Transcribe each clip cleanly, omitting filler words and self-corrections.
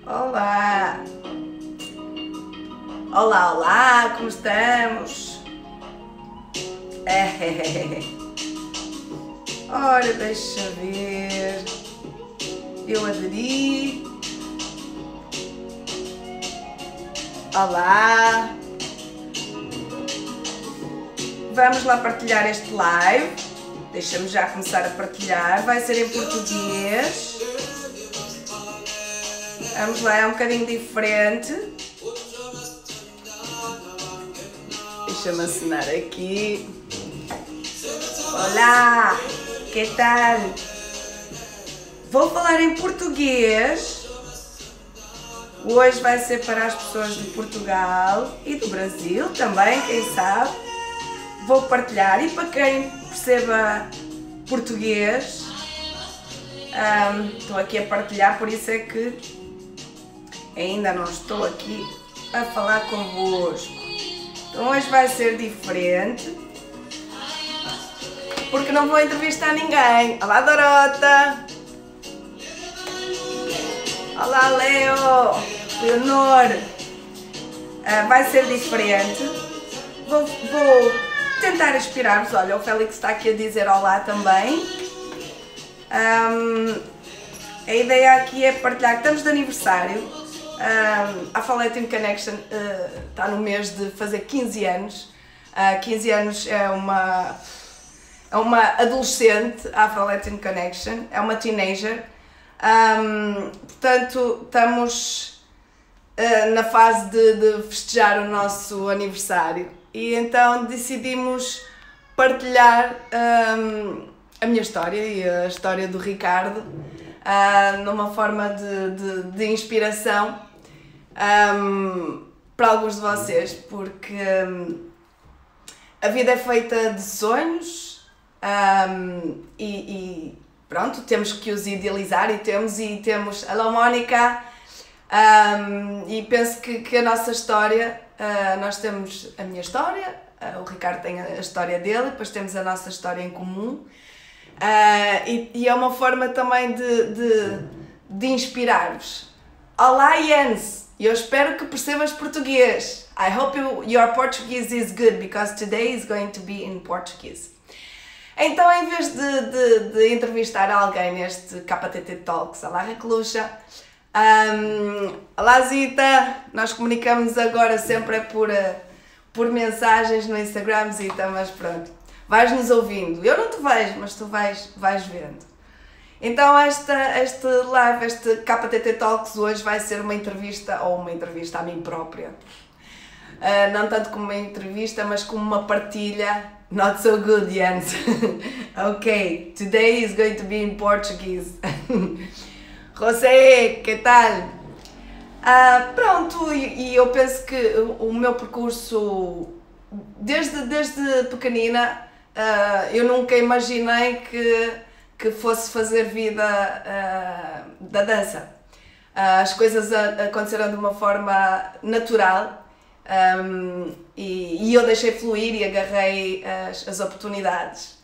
Olá! Olá, olá, como estamos? Ora, deixa ver. Eu aderi. Olá! Vamos lá partilhar este live. Deixa-me já começar a partilhar. Vai ser em português. Vamos lá, é um bocadinho diferente. Deixa-me assinar aqui. Olá, que tal? Vou falar em português. Hoje vai ser para as pessoas de Portugal e do Brasil também, quem sabe. Vou partilhar e para quem perceba português, estou aqui a partilhar, por isso é que ainda não estou aqui a falar convosco. Então hoje vai ser diferente, porque não vou entrevistar ninguém. Olá, Dorota! Olá, Leo! Leonor! Vai ser diferente. Vou tentar inspirar-vos. Olha, o Félix está aqui a dizer olá também. A ideia aqui é partilhar que estamos de aniversário. A Afro-Latin Connection está no mês de fazer 15 anos. 15 anos é uma adolescente, a Afro-Latin Connection, é uma teenager. Portanto, estamos na fase de festejar o nosso aniversário e então decidimos partilhar a minha história e a história do Ricardo numa forma de inspiração para alguns de vocês, porque a vida é feita de sonhos e pronto, temos que os idealizar e temos. Alô, Mónica! E penso que a nossa história, nós temos a minha história, o Ricardo tem a história dele, depois temos a nossa história em comum. E é uma forma também de inspirar-vos. Olá, Jens! Eu espero que percebas português. I hope your Portuguese is good, because today is going to be in Portuguese. Então, em vez de entrevistar alguém neste KTT Talks, olá, Recluxa, olá, Zita, nós comunicamos agora sempre por mensagens no Instagram, Zita, mas pronto. Vais nos ouvindo. Eu não te vejo, mas tu vais vendo. Então este live, este KTT Talks hoje vai ser uma entrevista, ou uma entrevista a mim própria. Não tanto como uma entrevista, mas como uma partilha. Not so good, Jens. Ok, today is going to be in Portuguese. José, que tal? Pronto, e eu penso que o meu percurso, desde pequenina, eu nunca imaginei que fosse fazer vida da dança. As coisas aconteceram de uma forma natural e eu deixei fluir e agarrei as oportunidades.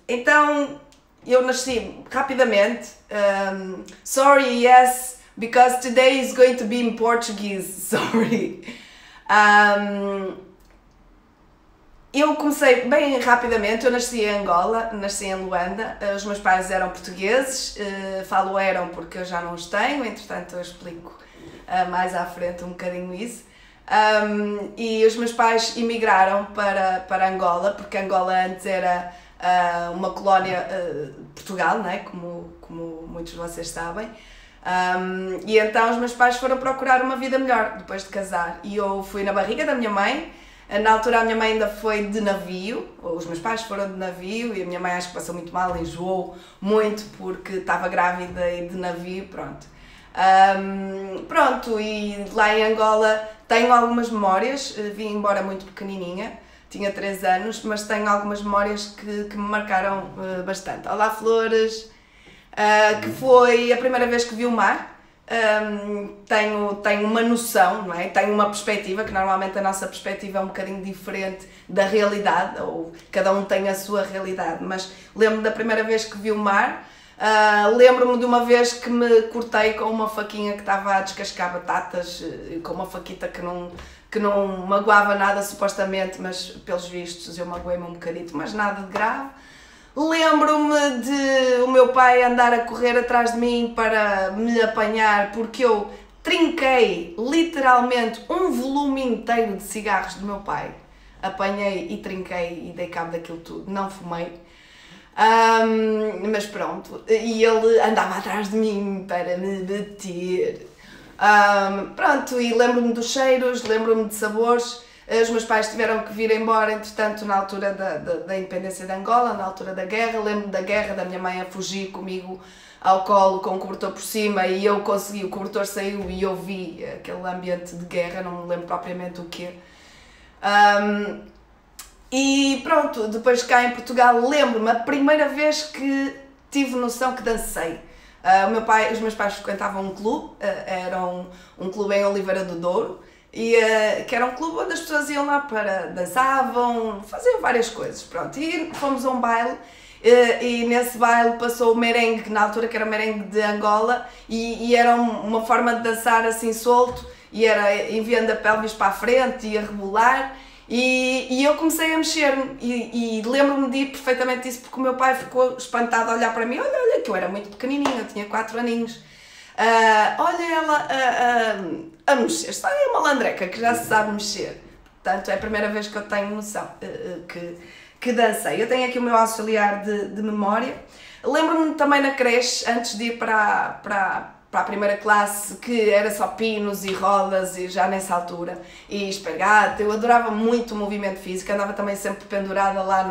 Então eu nasci rapidamente. Sorry, yes, because today is going to be in Portuguese. Sorry. Eu comecei bem rapidamente, eu nasci em Angola, nasci em Luanda, os meus pais eram portugueses, falo eram porque eu já não os tenho, entretanto eu explico mais à frente um bocadinho isso. E os meus pais emigraram para Angola, porque Angola antes era uma colónia de Portugal, né? como muitos de vocês sabem. E então os meus pais foram procurar uma vida melhor depois de casar, e eu fui na barriga da minha mãe. Na altura a minha mãe ainda foi de navio, os meus pais foram de navio e a minha mãe acho que passou muito mal, enjoou muito porque estava grávida e de navio, pronto. Pronto, e lá em Angola tenho algumas memórias, vim embora muito pequenininha, tinha 3 anos, mas tenho algumas memórias que me marcaram bastante. Olá, Flores, que foi a primeira vez que vi o mar. Tenho uma noção, não é? Tenho uma perspectiva, que normalmente a nossa perspectiva é um bocadinho diferente da realidade, ou cada um tem a sua realidade, mas lembro da primeira vez que vi o mar, Lembro-me de uma vez que me cortei com uma faquinha que estava a descascar batatas, com uma faquita que não magoava nada supostamente, mas pelos vistos eu magoei-me um bocadito, mas nada de grave. Lembro-me de o meu pai andar a correr atrás de mim para me apanhar porque eu trinquei literalmente um volume inteiro de cigarros do meu pai. Apanhei e trinquei e dei cabo daquilo tudo, não fumei. Mas pronto, e ele andava atrás de mim para me bater. Pronto, e lembro-me dos cheiros, lembro-me de sabores. Os meus pais tiveram que vir embora, entretanto, na altura da independência de Angola, na altura da guerra. Lembro-me da guerra, da minha mãe a fugir comigo ao colo com o cobertor por cima e eu consegui, o cobertor saiu e eu vi aquele ambiente de guerra, não me lembro propriamente o quê. E pronto, depois cá em Portugal lembro-me a primeira vez que tive noção que dancei. Os meus pais frequentavam um clube, era um clube em Oliveira do Douro, e que era um clube onde as pessoas iam lá para dançavam, faziam várias coisas, pronto. E fomos a um baile, e nesse baile passou o merengue, na altura que era o merengue de Angola, e era uma forma de dançar assim solto, e era enviando a pelvis para a frente e a rebolar. E eu comecei a mexer-me e lembro-me de ir perfeitamente disso porque o meu pai ficou espantado a olhar para mim. Olha, que eu era muito pequenininha, eu tinha 4 aninhos. Olha ela a mexer, está aí a malandreca que já se sabe mexer. Portanto, é a primeira vez que eu tenho noção que dancei. Eu tenho aqui o meu auxiliar de memória. Lembro-me também na creche, antes de ir para a primeira classe, que era só pinos e rodas e já nessa altura, e espalhado. Eu adorava muito o movimento físico, andava também sempre pendurada lá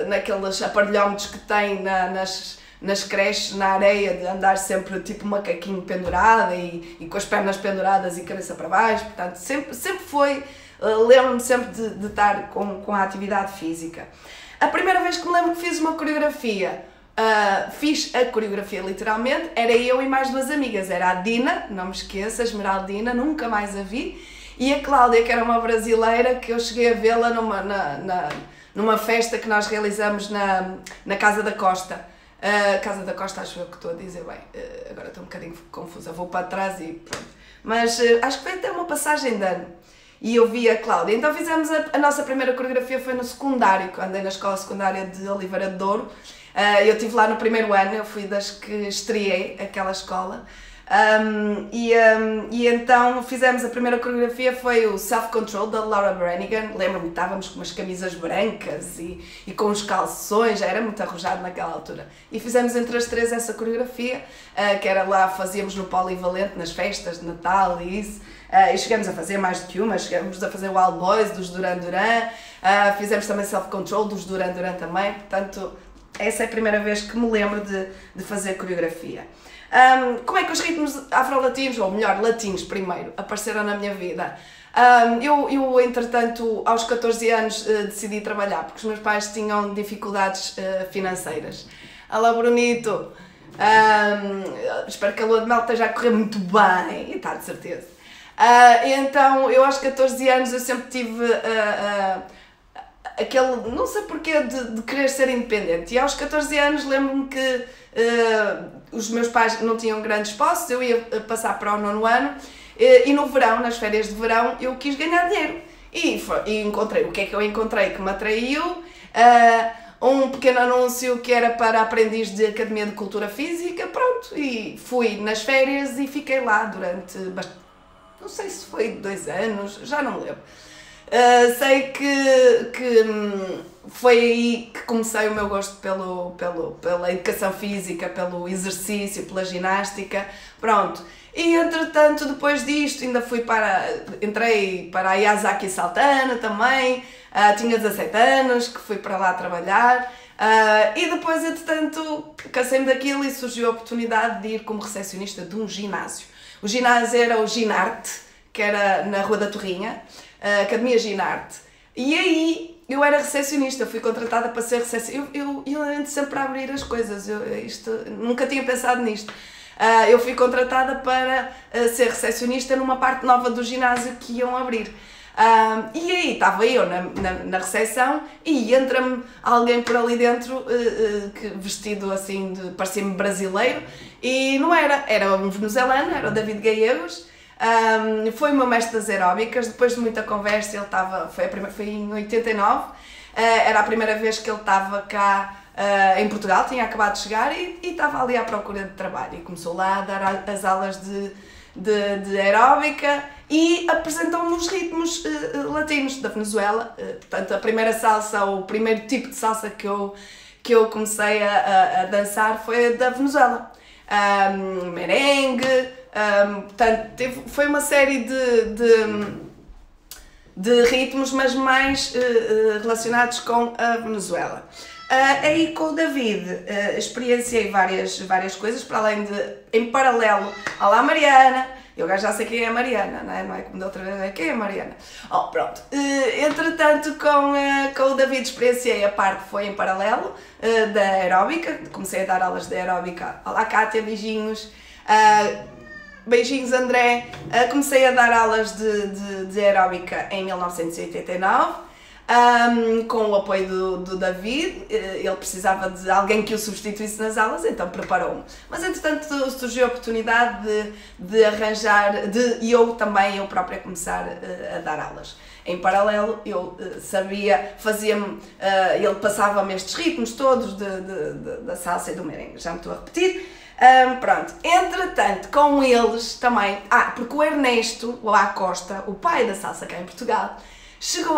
naqueles aparelhómetros que tem nas creches, na areia, de andar sempre tipo macaquinho pendurada e com as pernas penduradas e cabeça para baixo. Portanto, sempre foi, lembro-me sempre de estar com a atividade física. A primeira vez que me lembro que fiz uma coreografia, fiz a coreografia literalmente, era eu e mais 2 amigas, era a Dina, não me esqueça, a Esmeraldina, nunca mais a vi, e a Cláudia, que era uma brasileira, que eu cheguei a vê-la numa festa que nós realizamos na Casa da Costa. Casa da Costa, acho eu que estou a dizer bem, agora estou um bocadinho confusa, vou para trás e pronto, mas acho que foi até uma passagem de ano. E eu vi a Cláudia, então fizemos a nossa primeira coreografia, foi no secundário, que andei na escola secundária de Oliveira de Douro. Eu estive lá no primeiro ano, eu fui das que estreiei aquela escola, e então fizemos a primeira coreografia, foi o Self Control da Laura Branigan. Lembro-me, estávamos com umas camisas brancas e com os calções, já era muito arrojado naquela altura, e fizemos entre as 3 essa coreografia, que era lá, fazíamos no Polivalente, nas festas de Natal e isso. E chegamos a fazer mais do que uma, chegamos a fazer o All Boys dos Duran Duran, fizemos também Self Control dos Duran Duran também, portanto essa é a primeira vez que me lembro de fazer coreografia. Como é que os ritmos afro-latinos, ou melhor, latinos primeiro, apareceram na minha vida? Eu entretanto, aos 14 anos decidi trabalhar, porque os meus pais tinham dificuldades financeiras. Alô, Brunito! Espero que a lua de mel esteja a correr muito bem, e está de certeza. Então, eu aos 14 anos eu sempre tive aquele, não sei porquê, de querer ser independente, e aos 14 anos lembro-me que os meus pais não tinham grandes posses, eu ia passar para o 9º ano, e no verão, nas férias de verão, eu quis ganhar dinheiro, e encontrei, o que é que eu encontrei que me atraiu? Um pequeno anúncio que era para aprendiz de Academia de Cultura Física, pronto, e fui nas férias e fiquei lá durante, não sei se foi 2 anos, já não me lembro. Sei que foi aí que comecei o meu gosto pela educação física, pelo exercício, pela ginástica, pronto. E entretanto, depois disto, entrei para a Yazaki Saltana também, tinha 17 anos, que fui para lá trabalhar, e depois, entretanto, cansei-me daquilo e surgiu a oportunidade de ir como recepcionista de um ginásio. O ginásio era o Ginarte, que era na Rua da Torrinha, a Academia Ginarte, e aí eu era recepcionista, fui contratada para ser recepcionista. Eu ando sempre a abrir as coisas, nunca tinha pensado nisto. Eu fui contratada para ser recepcionista numa parte nova do ginásio que iam abrir. E aí estava eu na recepção e entra-me alguém por ali dentro vestido assim, parecia-me brasileiro, e não era um venezuelano, era o David Gallegos. Foi o meu mestre das aeróbicas. Depois de muita conversa, ele foi em 89, era a primeira vez que ele estava cá em Portugal, tinha acabado de chegar e estava ali à procura de trabalho, e começou lá a dar as aulas de aeróbica e apresentou-me os ritmos latinos da Venezuela. Portanto, a primeira salsa, ou o primeiro tipo de salsa que eu comecei a dançar foi a da Venezuela. Merengue, portanto, foi uma série de ritmos, mas mais relacionados com a Venezuela. Aí com o David experienciei várias coisas, para além de, em paralelo, olá Mariana, eu já sei quem é a Mariana, não é como da outra vez, quem é a Mariana? Pronto, entretanto com o David experienciei a parte que foi em paralelo da aeróbica, comecei a dar aulas de aeróbica, olá Cátia, beijinhos, beijinhos André, comecei a dar aulas de aeróbica em 1989, com o apoio do David. Ele precisava de alguém que o substituísse nas aulas, então preparou-me. Mas entretanto surgiu a oportunidade de arranjar, eu própria começar a dar aulas. Em paralelo, eu sabia, ele passava-me estes ritmos todos da salsa e do merengue, já me estou a repetir. Pronto, entretanto, com eles também, porque o Ernesto Acosta, o pai da salsa cá em Portugal,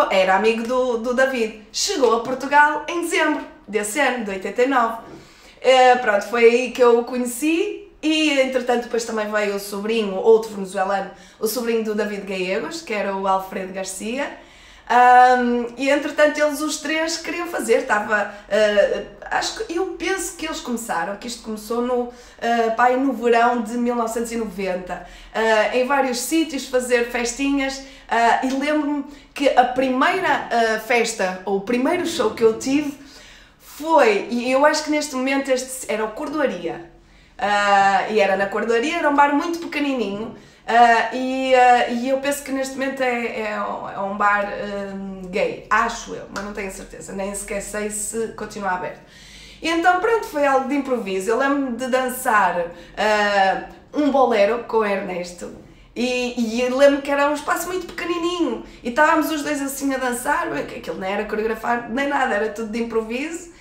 era amigo do David, chegou a Portugal em dezembro desse ano, de 89. Pronto, foi aí que eu o conheci, e entretanto depois também veio o sobrinho, outro venezuelano, o sobrinho do David Gallegos, que era o Alfredo Garcia. E entretanto eles os três queriam fazer, eu penso que eles começaram, que isto começou no verão de 1990, em vários sítios fazer festinhas, e lembro-me que a primeira festa, ou o primeiro show que eu tive foi, e eu acho que neste momento este era o Cordoaria, e era na Cordoaria, era um bar muito pequenininho. E eu penso que neste momento é um bar gay, acho eu, mas não tenho certeza, nem sequer sei se continua aberto. E então pronto, foi algo de improviso. Eu lembro-me de dançar um bolero com o Ernesto, e lembro-me que era um espaço muito pequenininho, e estávamos os dois assim a dançar, aquilo nem era coreografado nem nada, era tudo de improviso.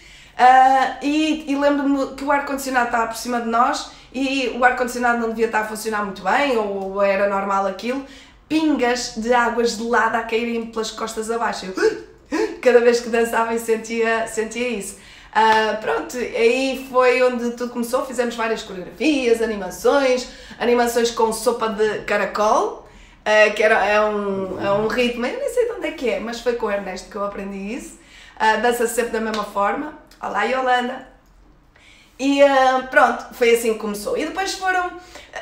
E lembro-me que o ar-condicionado estava por cima de nós, e o ar-condicionado não devia estar a funcionar muito bem, ou era normal aquilo, pingas de água gelada a caírem pelas costas abaixo. Cada vez que dançava eu sentia isso. Pronto, aí foi onde tudo começou. Fizemos várias coreografias, animações com sopa de caracol, que é um ritmo, eu nem sei de onde é que é, mas foi com o Ernesto que eu aprendi isso. Dança sempre da mesma forma. Olá Yolanda. E pronto, foi assim que começou. E depois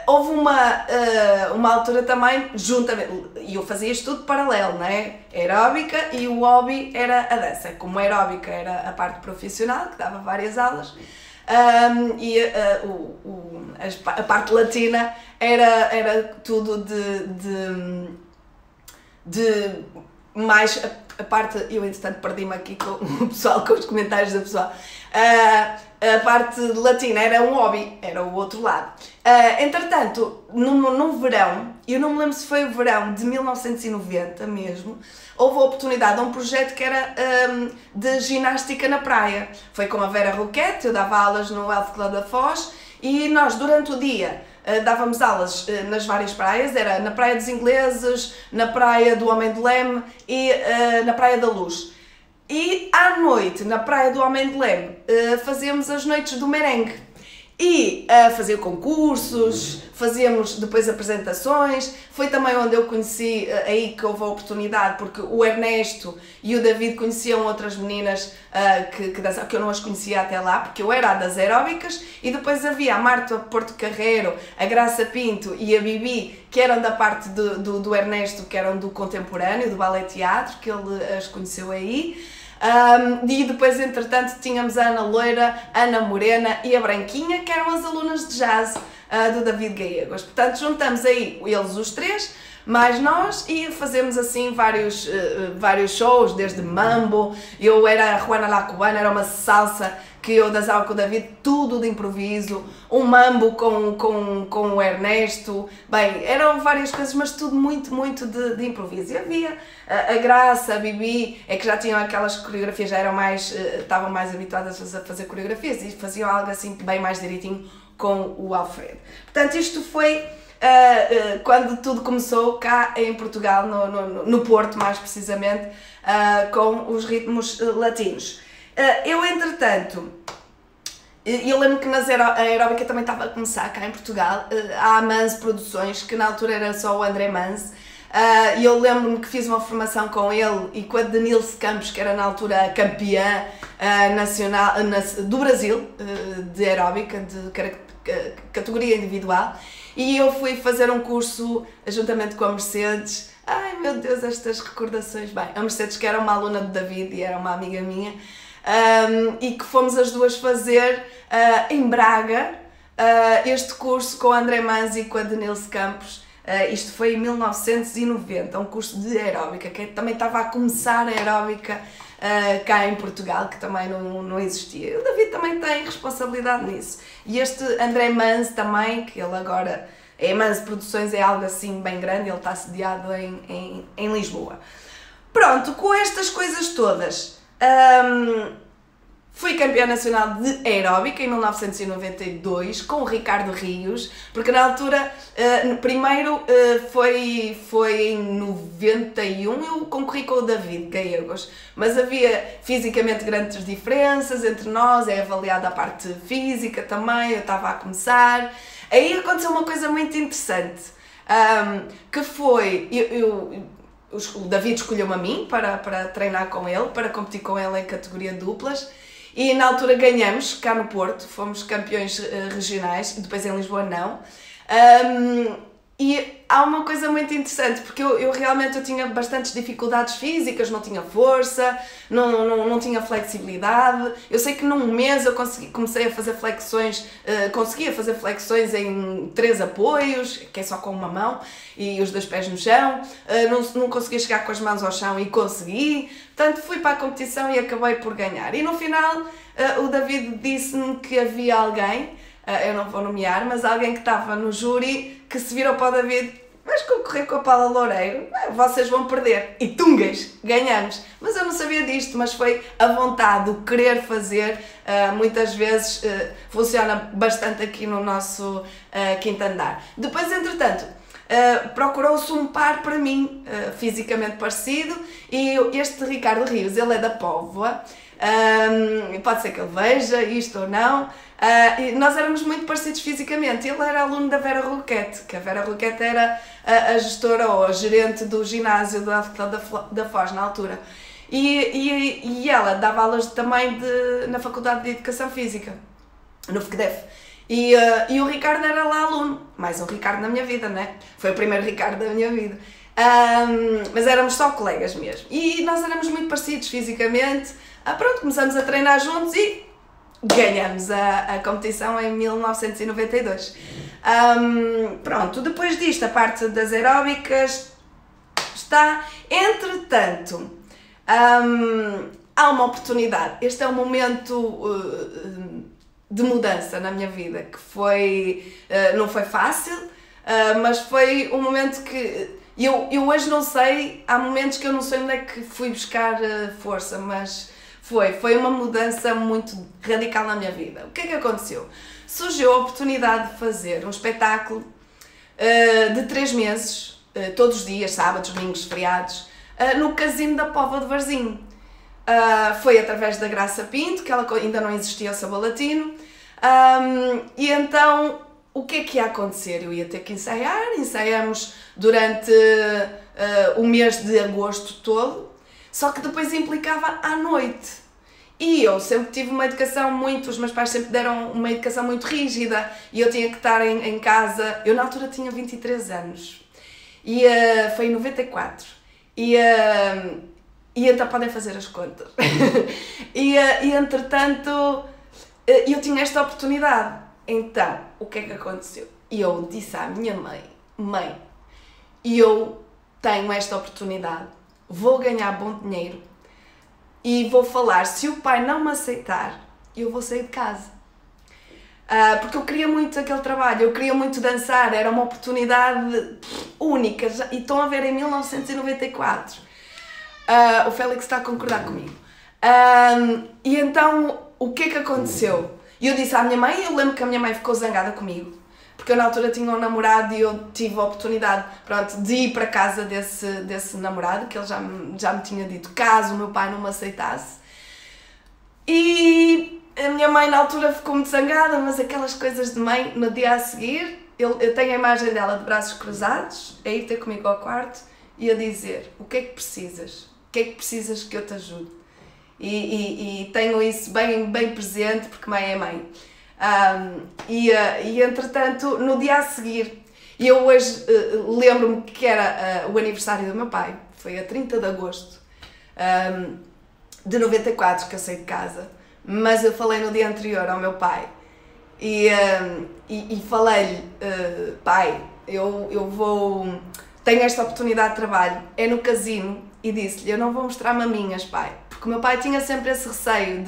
houve uma altura também, juntamente, e eu fazia isto tudo paralelo, não é? Aeróbica, e o hobby era a dança. Como a aeróbica era a parte profissional, que dava várias aulas, e a parte latina era tudo de mais a parte. Eu entretanto perdi-me aqui com o pessoal, com os comentários da pessoa. A parte latina era um hobby, era o outro lado. Entretanto, num verão, eu não me lembro se foi o verão de 1990 mesmo, houve a oportunidade de um projeto que era de ginástica na praia. Foi com a Vera Roquette, eu dava aulas no Health Club da Foz, e nós durante o dia dávamos aulas nas várias praias, era na Praia dos Ingleses, na Praia do Homem de Leme e na Praia da Luz. E à noite, na Praia do Homem de Leme, fazíamos as noites do merengue. E fazia concursos, fazíamos depois apresentações. Foi também onde eu conheci, aí que houve a oportunidade, porque o Ernesto e o David conheciam outras meninas que dançavam, que eu não as conhecia até lá, porque eu era a das aeróbicas, e depois havia a Marta Porto Carreiro, a Graça Pinto e a Bibi, que eram da parte do Ernesto, que eram do contemporâneo, do ballet teatro, que ele as conheceu aí. E depois, entretanto, tínhamos a Ana Loira, a Ana Morena e a Branquinha, que eram as alunas de jazz do David Gallegos. Portanto, juntamos aí eles os três, mais nós, e fazemos assim vários shows, desde mambo, eu era a Juana La Cubana, era uma salsa que eu dançava com o David, tudo de improviso, um mambo com o Ernesto, bem, eram várias coisas, mas tudo muito de improviso. E havia a Graça, a Bibi, é que já tinham aquelas coreografias, já eram mais, estavam mais habituadas a fazer coreografias e faziam algo assim bem mais direitinho com o Alfredo. Portanto, isto foi quando tudo começou cá em Portugal, no Porto mais precisamente, com os ritmos latinos. Eu, entretanto, eu lembro que a aeróbica também estava a começar cá em Portugal, a Mans Produções, que na altura era só o André Mans, e eu lembro-me que fiz uma formação com ele e com a Denilce Campos, que era na altura a campeã nacional do Brasil de aeróbica, de categoria individual, e eu fui fazer um curso juntamente com a Mercedes. Ai meu Deus, estas recordações. Bem, a Mercedes, que era uma aluna do David e era uma amiga minha, e que fomos as duas fazer em Braga este curso com a André Mans e com a Denilce Campos. Isto foi em 1990, um curso de aeróbica, que também estava a começar a aeróbica cá em Portugal, que também não existia. O David também tem responsabilidade nisso. E este André Mans também, que ele agora é Mans Produções, é algo assim bem grande, ele está sediado em Lisboa. Pronto, com estas coisas todas, fui campeã nacional de aeróbica em 1992 com o Ricardo Rios, porque na altura, primeiro foi em 91, eu concorri com o David Gallegos, mas havia fisicamente grandes diferenças entre nós, é avaliada a parte física também, eu estava a começar. Aí aconteceu uma coisa muito interessante, que foi, o David escolheu-me a mim para treinar com ele, para competir com ele em categoria duplas, e na altura ganhamos cá no Porto, fomos campeões regionais, depois em Lisboa não. E há uma coisa muito interessante, porque eu realmente tinha bastantes dificuldades físicas, não tinha força, não tinha flexibilidade. Eu sei que num mês eu comecei a fazer flexões, conseguia fazer flexões em 3 apoios, que é só com uma mão, e os 2 pés no chão, não conseguia chegar com as mãos ao chão e consegui. Portanto, fui para a competição e acabei por ganhar. E no final, o David disse-me que havia alguém, eu não vou nomear, mas alguém que estava no júri, que se virou para o David: vais concorrer com a Paula Loureiro, vocês vão perder. E tungas, ganhamos. Mas eu não sabia disto, mas foi a vontade, o querer fazer, muitas vezes funciona bastante aqui no nosso quinto andar. Depois, entretanto, procurou-se um par para mim, fisicamente parecido, e este Ricardo Rios, ele é da Póvoa, pode ser que ele veja isto ou não. E nós éramos muito parecidos fisicamente. Ele era aluno da Vera Roquette, que a Vera Roquette era a gestora ou a gerente do ginásio da Foz na altura. E ela dava aulas também na Faculdade de Educação Física, no FECDEF. E o Ricardo era lá aluno, mais um Ricardo na minha vida, né? Foi o primeiro Ricardo da minha vida. Mas éramos só colegas mesmo. E nós éramos muito parecidos fisicamente. Pronto, começamos a treinar juntos e ganhamos a competição em 1992. Pronto, depois disto, a parte das aeróbicas está. Entretanto, há uma oportunidade. Este é um momento de mudança na minha vida, que foi, não foi fácil, mas foi um momento que eu hoje não sei, há momentos que eu não sei onde é que fui buscar força, mas foi uma mudança muito radical na minha vida. O que é que aconteceu? Surgiu a oportunidade de fazer um espetáculo de 3 meses, todos os dias, sábados, domingos, feriados, no Casino da Póvoa de Varzim. Foi através da Graça Pinto, que ela ainda não existia o Sabor Latino, e então o que é que ia acontecer? Eu ia ter que ensaiamos durante o mês de agosto todo, só que depois implicava à noite. E eu sempre tive uma educação os meus pais sempre deram uma educação muito rígida, e eu tinha que estar em casa. Eu na altura tinha 23 anos, e foi em 94, e então podem fazer as contas. e entretanto, eu tinha esta oportunidade. Então, o que é que aconteceu? Eu disse à minha mãe: mãe, e eu tenho esta oportunidade, vou ganhar bom dinheiro e vou falar, se o pai não me aceitar, eu vou sair de casa. Porque eu queria muito aquele trabalho, eu queria muito dançar, era uma oportunidade única, e estão a ver em 1994. O Félix está a concordar comigo. E então, o que é que aconteceu? Eu disse à minha mãe, eu lembro que a minha mãe ficou zangada comigo, porque eu na altura tinha um namorado e eu tive a oportunidade, pronto, de ir para casa desse namorado, que ele já me tinha dito, caso o meu pai não me aceitasse. E a minha mãe na altura ficou muito zangada, mas aquelas coisas de mãe, no dia a seguir, eu tenho a imagem dela de braços cruzados, a ir ter comigo ao quarto e a dizer, o que é que precisas? O que é que precisas que eu te ajude? E tenho isso bem presente, porque mãe é mãe. E entretanto, no dia a seguir, eu hoje lembro-me que era o aniversário do meu pai, foi a 30 de agosto de 94 que eu saí de casa, mas eu falei no dia anterior ao meu pai e falei-lhe, pai, eu tenho esta oportunidade de trabalho, é no casino, e disse-lhe, eu não vou mostrar maminhas, pai, porque o meu pai tinha sempre esse receio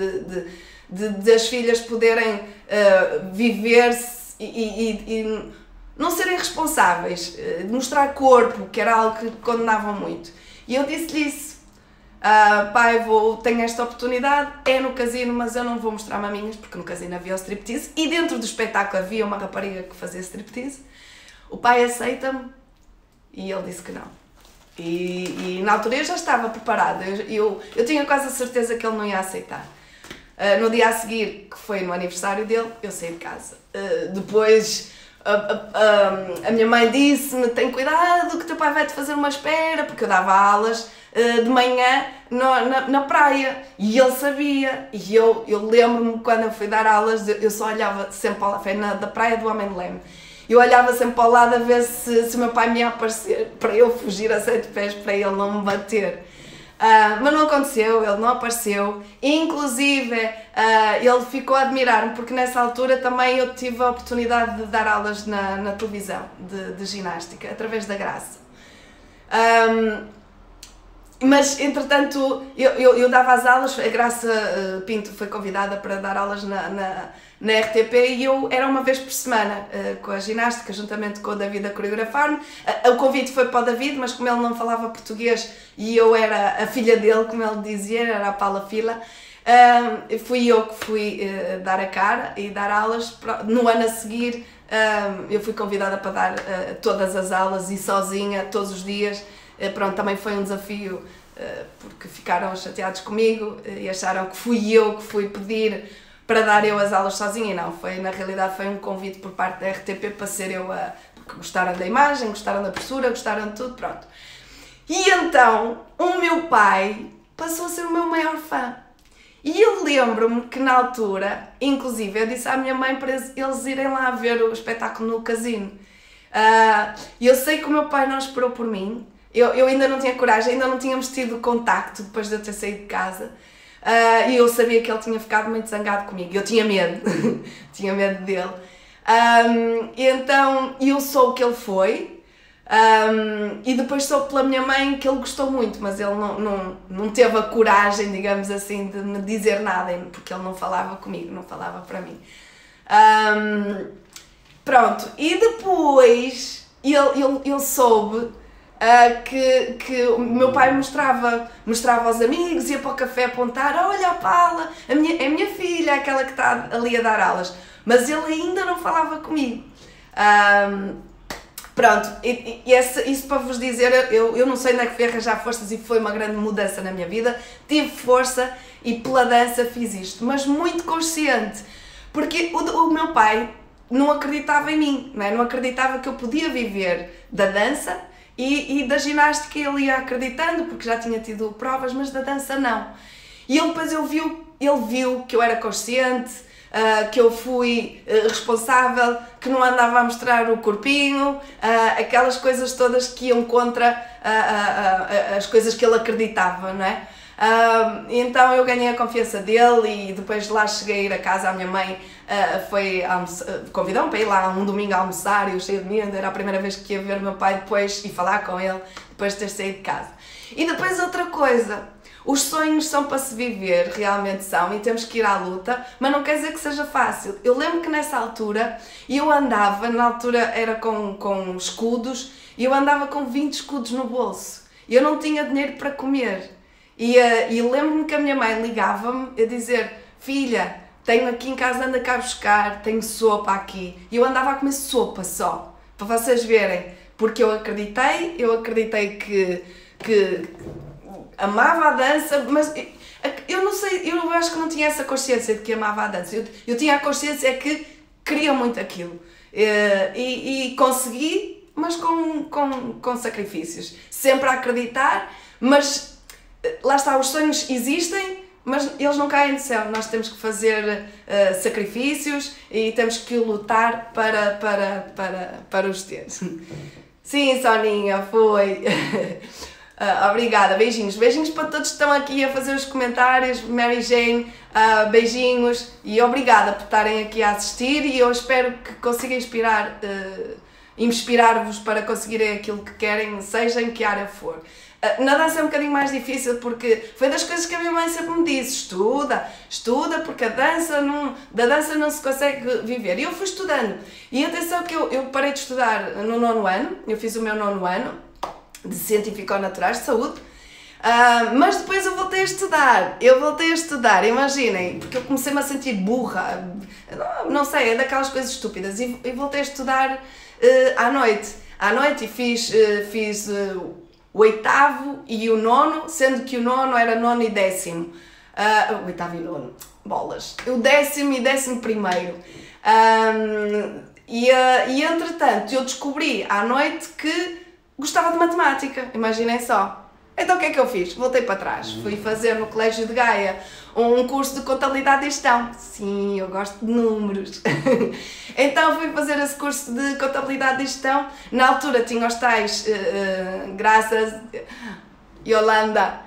de as filhas poderem viver-se e não serem responsáveis, de mostrar corpo, que era algo que condenavam muito. E eu disse-lhe isso, pai, tenho esta oportunidade, é no casino, mas eu não vou mostrar maminhas, porque no casino havia o striptease, e dentro do espetáculo havia uma rapariga que fazia striptease. O pai aceita-me, e ele disse que não. E na altura eu já estava preparada, eu tinha quase a certeza que ele não ia aceitar. No dia a seguir, que foi no aniversário dele, eu saí de casa. Depois a minha mãe disse-me, tem cuidado que teu pai vai-te fazer uma espera, porque eu dava aulas de manhã na praia, e ele sabia, e eu lembro-me quando eu fui dar aulas, eu só olhava sempre da praia do Homem de Leme. Eu olhava sempre para o lado a ver se o meu pai me ia aparecer, para eu fugir a 7 pés, para ele não me bater. Mas não aconteceu, ele não apareceu. Inclusive, ele ficou a admirar-me, porque nessa altura também eu tive a oportunidade de dar aulas na televisão, de ginástica, através da Graça. Mas, entretanto, eu dava as aulas, a Graça Pinto foi convidada para dar aulas na RTP, e eu era uma vez por semana com a ginástica, juntamente com o David a coreografar-me. O convite foi para o David, mas como ele não falava português e eu era a filha dele, como ele dizia, era a Paula Fila, fui eu que fui dar a cara e dar aulas. No ano a seguir eu fui convidada para dar todas as aulas, e sozinha, todos os dias. Pronto, também foi um desafio, porque ficaram chateados comigo e acharam que fui eu que fui pedir para dar eu as aulas sozinha, e não, na realidade foi um convite por parte da RTP para ser eu porque gostaram da imagem, gostaram da postura, gostaram de tudo, pronto. E então, o meu pai passou a ser o meu maior fã. E eu lembro-me que na altura, inclusive, eu disse à minha mãe para eles irem lá ver o espetáculo no casino. E eu sei que o meu pai não esperou por mim, eu ainda não tinha coragem, ainda não tínhamos tido contacto depois de eu ter saído de casa. E eu sabia que ele tinha ficado muito zangado comigo, eu tinha medo, tinha medo dele. E então eu soube que ele foi, e depois soube pela minha mãe que ele gostou muito, mas ele não teve a coragem, digamos assim, de me dizer nada, porque ele não falava comigo, não falava para mim. Pronto, e depois ele soube que o meu pai mostrava aos amigos, ia para o café apontar, olha a Paula, é a minha filha, aquela que está ali a dar aulas, mas ele ainda não falava comigo. Pronto, isso para vos dizer, eu não sei onde é que fui arranjar forças, e foi uma grande mudança na minha vida. Tive força e pela dança fiz isto, mas muito consciente, porque o meu pai não acreditava em mim, não acreditava que eu podia viver da dança. E da ginástica ele ia acreditando, porque já tinha tido provas, mas da dança não. E ele depois ele viu que eu era consciente, que eu fui responsável, que não andava a mostrar o corpinho, aquelas coisas todas que iam contra as coisas que ele acreditava, não é? Então eu ganhei a confiança dele e depois de lá cheguei a ir a casa, a minha mãe convidou-me para ir lá um domingo a almoçar e eu cheio de medo, era a primeira vez que ia ver o meu pai depois e falar com ele depois de ter saído de casa. E depois outra coisa, os sonhos são para se viver, realmente são, e temos que ir à luta, mas não quer dizer que seja fácil. Eu lembro que nessa altura eu andava, na altura era com escudos, e eu andava com 20 escudos no bolso, e eu não tinha dinheiro para comer. E lembro-me que a minha mãe ligava-me a dizer: filha, tenho aqui em casa, anda cá buscar, tenho sopa aqui. E eu andava a comer sopa só, para vocês verem, porque eu acreditei que amava a dança, mas eu não sei, eu acho que não tinha essa consciência de que amava a dança. Eu tinha a consciência que queria muito aquilo. E consegui, mas com sacrifícios. Sempre a acreditar, mas lá está, os sonhos existem, mas eles não caem do céu. Nós temos que fazer sacrifícios e temos que lutar para os ter. Sim, Soninha, foi. Obrigada, beijinhos. Beijinhos para todos que estão aqui a fazer os comentários. Mary Jane, beijinhos e obrigada por estarem aqui a assistir e eu espero que consiga inspirar-vos para conseguirem aquilo que querem, seja em que área for. Na dança é um bocadinho mais difícil porque foi das coisas que a minha mãe sempre me disse: estuda porque da dança não se consegue viver. E eu fui estudando. E atenção que eu parei de estudar no 9º ano, eu fiz o meu 9º ano de Científico-Naturais de Saúde, mas depois eu voltei a estudar, imaginem, porque eu comecei-me a sentir burra, não sei, é daquelas coisas estúpidas, e voltei a estudar à noite e fiz o 8º e o 9º, sendo que o 9º era 9º e 10º, o 8º e 9º, bolas, o 10º e 11º. E entretanto eu descobri à noite que gostava de matemática, imaginem só. Então o que é que eu fiz? Voltei para trás, fui fazer no Colégio de Gaia um curso de Contabilidade e Gestão. Sim, eu gosto de números. Então fui fazer esse curso de Contabilidade e Gestão. Na altura tinha os tais, graças, Yolanda,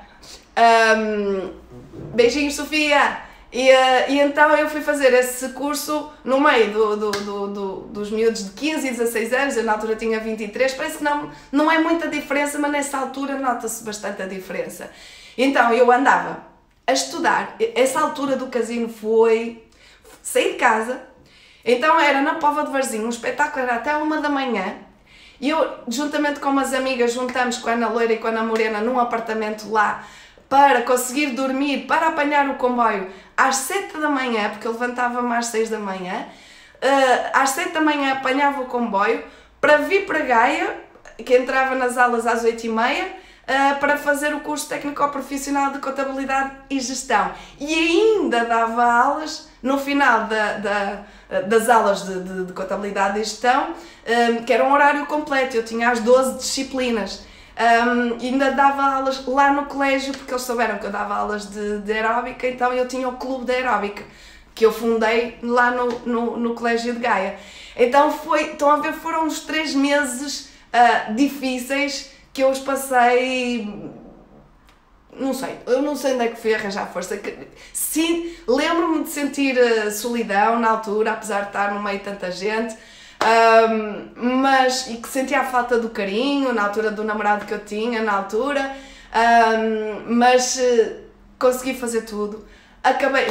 beijinhos Sofia. E então eu fui fazer esse curso no meio dos miúdos de 15 e 16 anos, eu na altura tinha 23, parece que não é muita diferença, mas nessa altura nota-se bastante a diferença. Então eu andava a estudar, essa altura do casino foi sair de casa, então era na Póvoa de Varzim, um espetáculo era até 1 da manhã, e eu juntamente com umas amigas juntamos com a Ana Loira e com a Ana Morena num apartamento lá, para conseguir dormir, para apanhar o comboio às 7 da manhã, porque eu levantava-me às 6 da manhã, às 7 da manhã apanhava o comboio para vir para Gaia, que entrava nas aulas às 8h30, para fazer o curso técnico-profissional de Contabilidade e Gestão. E ainda dava aulas no final das aulas de Contabilidade e Gestão, que era um horário completo, eu tinha as 12 disciplinas. Ainda dava aulas lá no colégio, porque eles souberam que eu dava aulas de aeróbica, então eu tinha o clube de aeróbica, que eu fundei lá no Colégio de Gaia. Então estão a ver, foram uns 3 meses difíceis que eu os passei, eu não sei onde é que fui arranjar força. Sim, lembro-me de sentir solidão na altura, apesar de estar no meio de tanta gente, e que sentia a falta do carinho na altura do namorado que eu tinha na altura, mas consegui fazer tudo.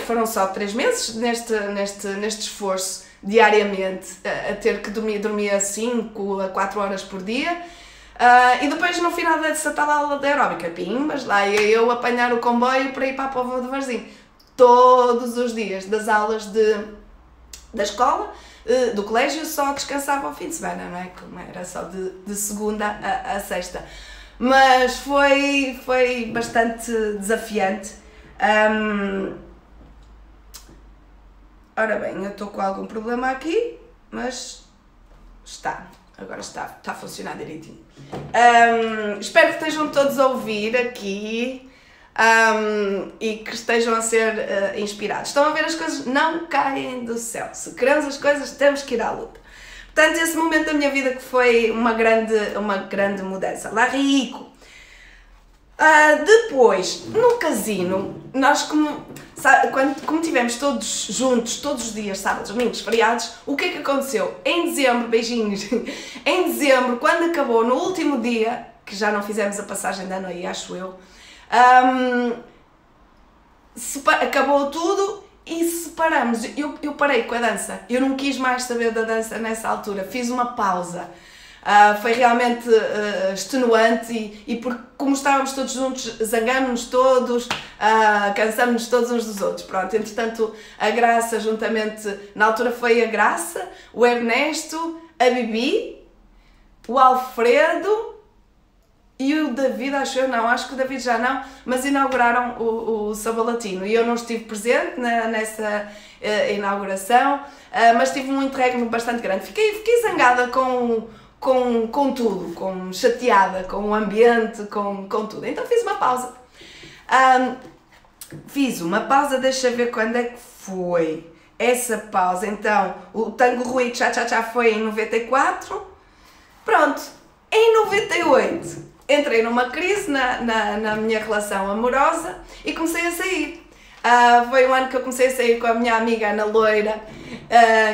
Foram só 3 meses neste esforço diariamente, a ter que dormia 5 a 4 horas por dia, e depois no final dessa tal aula de aeróbica, pimbas, lá ia eu apanhar o comboio para ir para a Póvoa de Varzim, todos os dias das aulas da escola, do colégio, só descansava ao fim de semana, não é? Como era só de segunda a sexta. Mas foi bastante desafiante. Ora bem, eu estou com algum problema aqui, mas agora está a funcionar direitinho. Espero que estejam todos a ouvir aqui. E que estejam a ser inspirados. Estão a ver, as coisas não caem do céu. Se queremos as coisas, temos que ir à luta. Portanto, esse momento da minha vida que foi uma grande mudança. Lá rico. Depois, no casino, nós como tivemos todos juntos, todos os dias, sábados, domingos, feriados, o que é que aconteceu? Em dezembro, beijinhos, em dezembro, quando acabou, no último dia, que já não fizemos a passagem de ano aí, acho eu, acabou tudo e separamos. Eu parei com a dança, eu não quis mais saber da dança nessa altura, fiz uma pausa. Foi realmente extenuante e porque como estávamos todos juntos, zangámos-nos todos, cansámos-nos todos uns dos outros. Pronto, entretanto a Graça juntamente, na altura foi a Graça, o Ernesto, a Bibi, o Alfredo e o David, acho que o David já não, mas inauguraram o Sabor Latino e eu não estive presente nessa inauguração, mas tive um interregno bastante grande. Fiquei zangada com tudo, chateada, com o ambiente, com tudo. Então fiz uma pausa. Deixa ver quando é que foi essa pausa. Então, o Tango Rui Tchá foi em 94. Pronto, em 98 entrei numa crise na minha relação amorosa e comecei a sair. Foi o ano que eu comecei a sair com a minha amiga Ana Loira,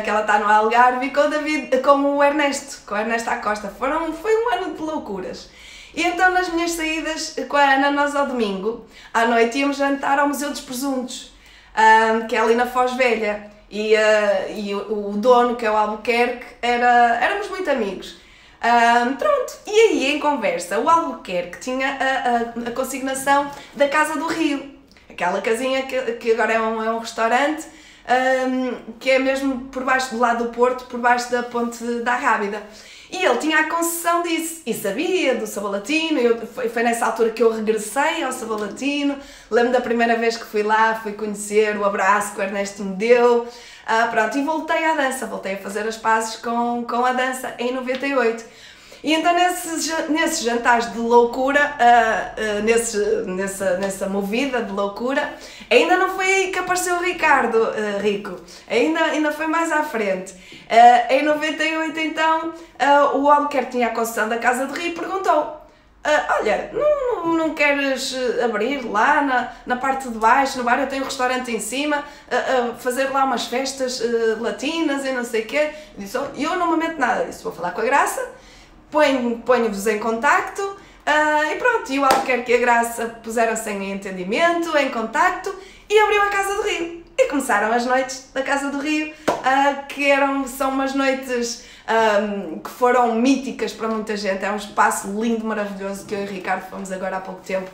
que ela está no Algarve, e com o Ernesto Acosta. Foi um ano de loucuras. E então nas minhas saídas com a Ana, nós ao domingo, à noite íamos jantar ao Museu dos Presuntos, que é ali na Foz Velha, e o dono, que é o Albuquerque, éramos muito amigos. Pronto, e aí em conversa, o Albuquerque tinha a consignação da Casa do Rio, aquela casinha que agora é um restaurante, que é mesmo por baixo do lado do Porto, por baixo da Ponte da Rábida. E ele tinha a concessão disso, e sabia do Sabor Latino. Foi nessa altura que eu regressei ao Sabor Latino. Lembro da primeira vez que fui lá, fui conhecer, o abraço que o Ernesto me deu. Pronto, e voltei à dança, voltei a fazer as pazes com a dança em 98. E então nesses jantares de loucura, nessa movida de loucura, ainda não foi aí que apareceu o Ricardo, Rico, ainda foi mais à frente. Em 98 então, o Albuquerque tinha a concessão da Casa do Rio e perguntou: olha, não queres abrir lá na parte de baixo, no bar, eu tenho um restaurante em cima, fazer lá umas festas latinas e não sei o quê? Eu disse: eu não me meto nada disso, vou falar com a Graça, ponho-vos em contacto, e pronto. E o Albuquerque e a Graça puseram-se em entendimento, em contacto, e abriu a Casa do Rio. E começaram as noites da Casa do Rio, que são umas noites que foram míticas para muita gente. É um espaço lindo, maravilhoso, que eu e o Ricardo fomos agora há pouco tempo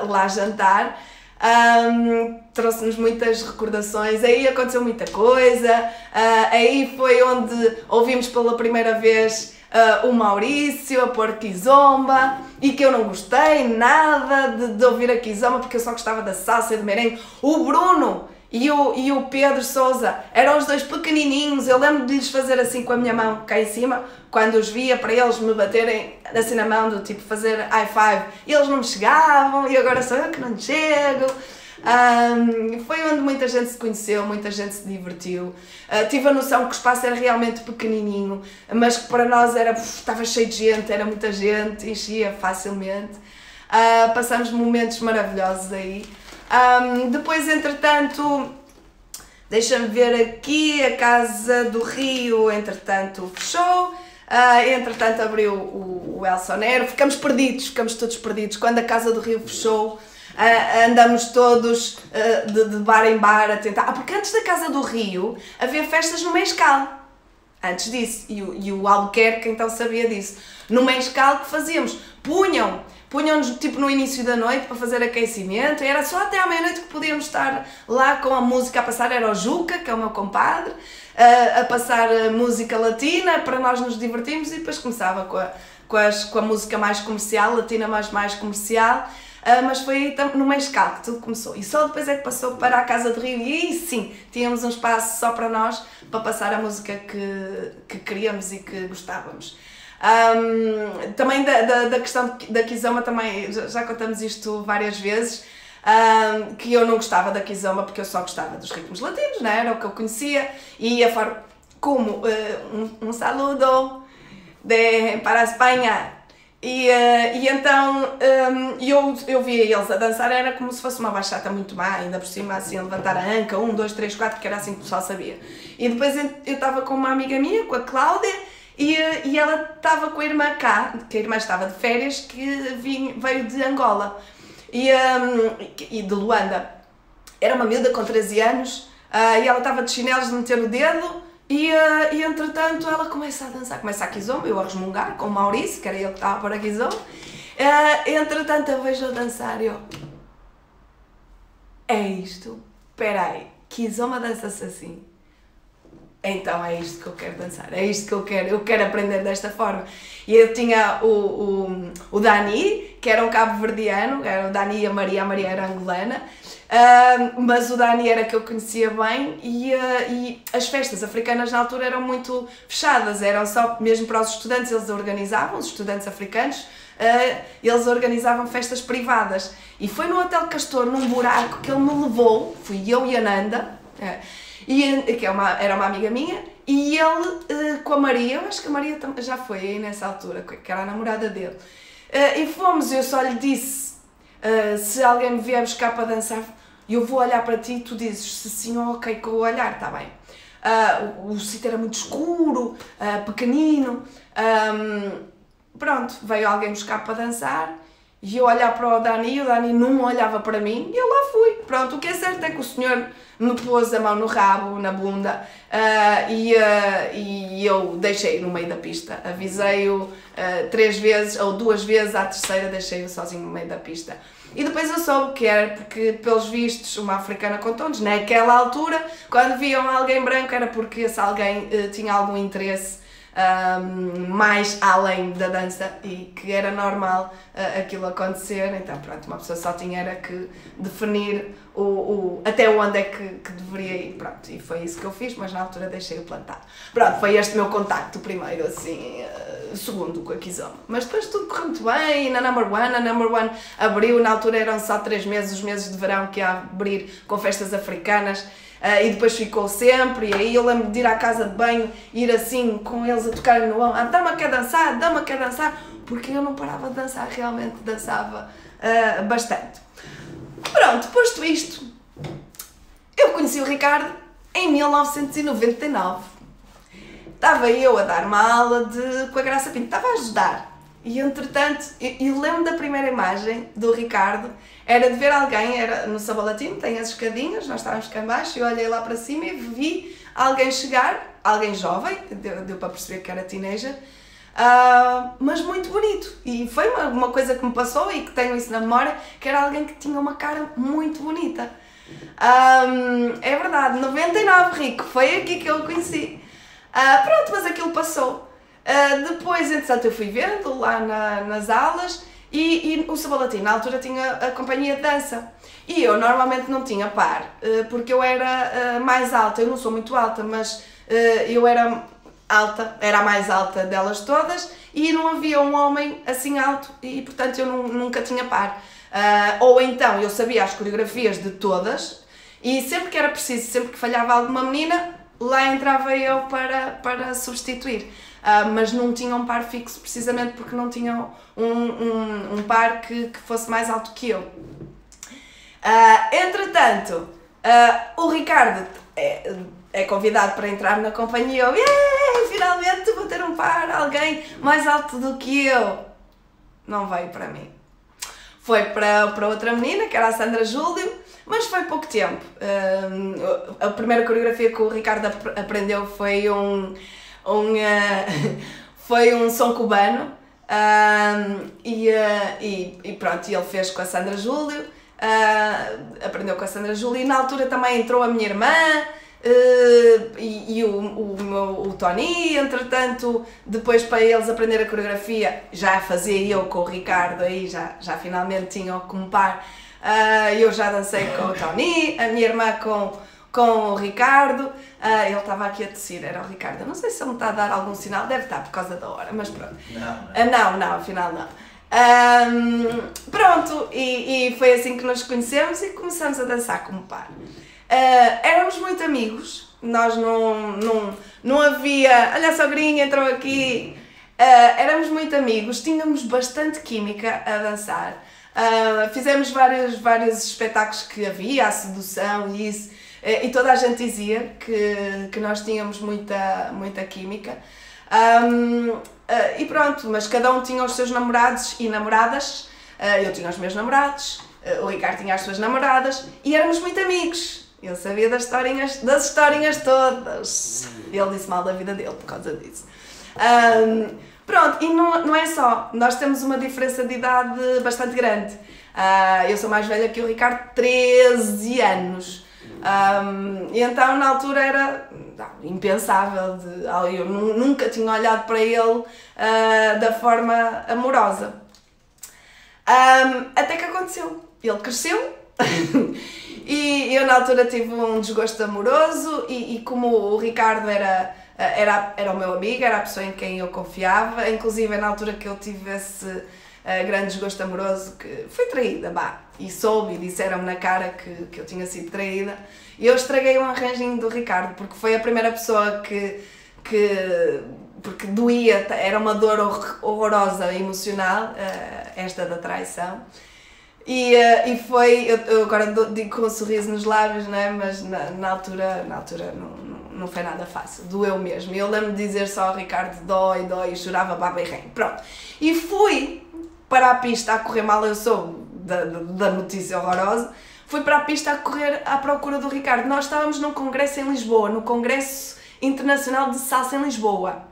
lá jantar. Trouxe-nos muitas recordações, aí aconteceu muita coisa, aí foi onde ouvimos pela primeira vez o Maurício a pôr Kizomba, e que eu não gostei nada de ouvir a Kizomba, porque eu só gostava da salsa e do merengue. O Bruno e o Pedro Sousa eram os dois pequenininhos, eu lembro de lhes fazer assim com a minha mão cá em cima, quando os via, para eles me baterem assim na mão, do tipo fazer high five, e eles não me chegavam, e agora sou eu que não chego. Foi onde muita gente se conheceu, muita gente se divertiu. Tive a noção que o espaço era realmente pequenininho, mas que para nós estava cheio de gente, era muita gente, enchia facilmente. Passamos momentos maravilhosos aí. Depois, entretanto, deixa-me ver aqui, a Casa do Rio, entretanto, fechou. Entretanto, abriu o El Sonero. Ficamos todos perdidos. Quando a Casa do Rio fechou, andamos todos de bar em bar a tentar. Porque antes da Casa do Rio havia festas no Meixcal. Antes disso. E o Albuquerque então sabia disso. No Meixcal, que fazíamos? Punham-nos tipo no início da noite para fazer aquecimento, e era só até à meia-noite que podíamos estar lá com a música a passar. Era o Juca, que é o meu compadre, a passar música latina para nós nos divertirmos, e depois começava com a música mais comercial, latina, mas mais comercial. Mas foi no Meixcal que tudo começou, e só depois é que passou para a Casa do Rio, e aí sim, tínhamos um espaço só para nós, para passar a música que queríamos e que gostávamos. Também da questão da Kizomba, também já contamos isto várias vezes, que eu não gostava da Kizomba porque eu só gostava dos ritmos latinos, não é? Era o que eu conhecia, e a forma como saludo para a Espanha, E então eu via eles a dançar, era como se fosse uma bachata muito má, ainda por cima assim a levantar a anca, 1, 2, 3, 4, que era assim que o pessoal sabia. E depois eu estava com uma amiga minha, com a Cláudia, e ela estava com a irmã cá, que a irmã estava de férias, que veio de Angola e de Luanda. Era uma miúda com 13 anos e ela estava de chinelos de meter o dedo. E entretanto ela começa a dançar, começa a kizomba, eu a resmungar com o Maurício, que era ele que estava para a kizomba. Entretanto eu vejo a dançar e eu... É isto? Espera aí, kizomba dança-se assim. Então é isto que eu quero dançar, é isto que eu quero aprender desta forma. E eu tinha o Dani, que era um cabo-verdiano, era o Dani e a Maria era angolana. Mas o Dani era que eu conhecia bem e as festas africanas na altura eram muito fechadas, eram só mesmo para os estudantes, eles organizavam, os estudantes africanos, eles organizavam festas privadas. E foi no Hotel Castor, num buraco, que ele me levou, fui eu e a Nanda, que era uma amiga minha, e ele com a Maria, eu acho que a Maria já foi aí nessa altura, que era a namorada dele, e fomos, eu só lhe disse, se alguém me vier buscar para dançar, eu vou olhar para ti e tu dizes se sim ou ok que eu vou olhar, está bem. O sítio era muito escuro, pequenino, pronto, veio alguém buscar para dançar e eu olhar para o Dani não olhava para mim e eu lá fui. Pronto, o que é certo é que o senhor me pôs a mão no rabo, na bunda, e eu deixei-o no meio da pista. Avisei-o 3 vezes ou 2 vezes, à terceira deixei-o sozinho no meio da pista. E depois eu soube que era porque, pelos vistos, uma africana contou-nos, naquela altura, quando viam alguém branco era porque esse alguém tinha algum interesse mais além da dança e que era normal aquilo acontecer. Então pronto, uma pessoa só tinha era que definir até onde é que deveria ir, pronto, e foi isso que eu fiz, mas na altura deixei-o plantado. Pronto, foi este meu contacto primeiro, assim, segundo com a kizomba. Mas depois tudo correu muito bem, e a Number One abriu, na altura eram só 3 meses, os meses de verão que ia abrir com festas africanas. E depois ficou sempre, e aí eu lembro de ir à casa de banho, ir assim com eles a tocarem no ombro, dá-me a quer dançar, porque eu não parava de dançar, realmente dançava bastante. Pronto, posto isto, eu conheci o Ricardo em 1999. Estava eu a dar uma aula com a Graça Pinto, estava a ajudar. E entretanto, eu lembro da primeira imagem do Ricardo, era de ver alguém, era no Sabalatino, tem as escadinhas, nós estávamos cá em baixo, eu olhei lá para cima e vi alguém chegar, alguém jovem, deu para perceber que era teenager, mas muito bonito. E foi uma coisa que me passou e que tenho isso na memória, que era alguém que tinha uma cara muito bonita. É verdade, 99, Rico, foi aqui que eu o conheci. Pronto, mas aquilo passou. Depois, entretanto, eu fui vendo lá nas aulas e o Sabalatino, na altura, tinha a companhia de dança. E eu normalmente não tinha par, porque eu era mais alta. Eu não sou muito alta, mas eu era alta, era a mais alta delas todas e não havia um homem assim alto e, portanto, eu nunca tinha par. Ou então, eu sabia as coreografias de todas e sempre que era preciso, sempre que falhava alguma menina, lá entrava eu para substituir. Mas não tinha um par fixo, precisamente porque não tinham um par que fosse mais alto que eu. Entretanto, o Ricardo é convidado para entrar na companhia. Eu, finalmente vou ter um par, alguém mais alto do que eu. Não veio para mim. Foi para outra menina, que era a Sandra Júlio, mas foi pouco tempo. A primeira coreografia que o Ricardo aprendeu foi foi um som cubano, e pronto, ele fez com a Sandra Júlio, aprendeu com a Sandra Júlio, e na altura também entrou a minha irmã e o Tony. Entretanto, depois para eles aprender a coreografia, já fazia eu com o Ricardo, aí já finalmente tinham como par. Eu já dancei com o Tony, a minha irmã com o Ricardo. Ele estava aqui a tossir, era o Ricardo. Eu não sei se ele me está a dar algum sinal, deve estar por causa da hora, mas pronto. Não, afinal não. Pronto, e foi assim que nos conhecemos e começamos a dançar como par. Éramos muito amigos, nós não havia, olha a sogrinha entrou aqui, Éramos muito amigos, tínhamos bastante química a dançar. Fizemos vários espetáculos que havia, a sedução e isso, e toda a gente dizia que nós tínhamos muita química. E pronto, mas cada um tinha os seus namorados e namoradas. Eu tinha os meus namorados, o Ricardo tinha as suas namoradas e éramos muito amigos. Eu sabia das historinhas todas. Ele disse mal da vida dele por causa disso. Pronto, e não é só, nós temos uma diferença de idade bastante grande. Eu sou mais velha que o Ricardo, 13 anos. E então na altura era impensável, eu nunca tinha olhado para ele da forma amorosa. Até que aconteceu, ele cresceu e eu na altura tive um desgosto amoroso e como o Ricardo era o meu amigo, era a pessoa em quem eu confiava, inclusive na altura que eu tive esse grande desgosto amoroso, que fui traída, e soube e disseram-me na cara que eu tinha sido traída, e eu estraguei o arranjinho do Ricardo, porque foi a primeira pessoa porque doía, era uma dor horrorosa, emocional, esta da traição. E foi, eu agora digo com um sorriso nos lábios, não é? Mas na altura não foi nada fácil, doeu mesmo. Eu lembro de dizer só ao Ricardo, dói, e chorava baba e rém. Pronto. E fui para a pista a correr, mal eu sou da notícia horrorosa, fui para a pista a correr à procura do Ricardo. Nós estávamos num congresso em Lisboa, no Congresso Internacional de Salsa em Lisboa.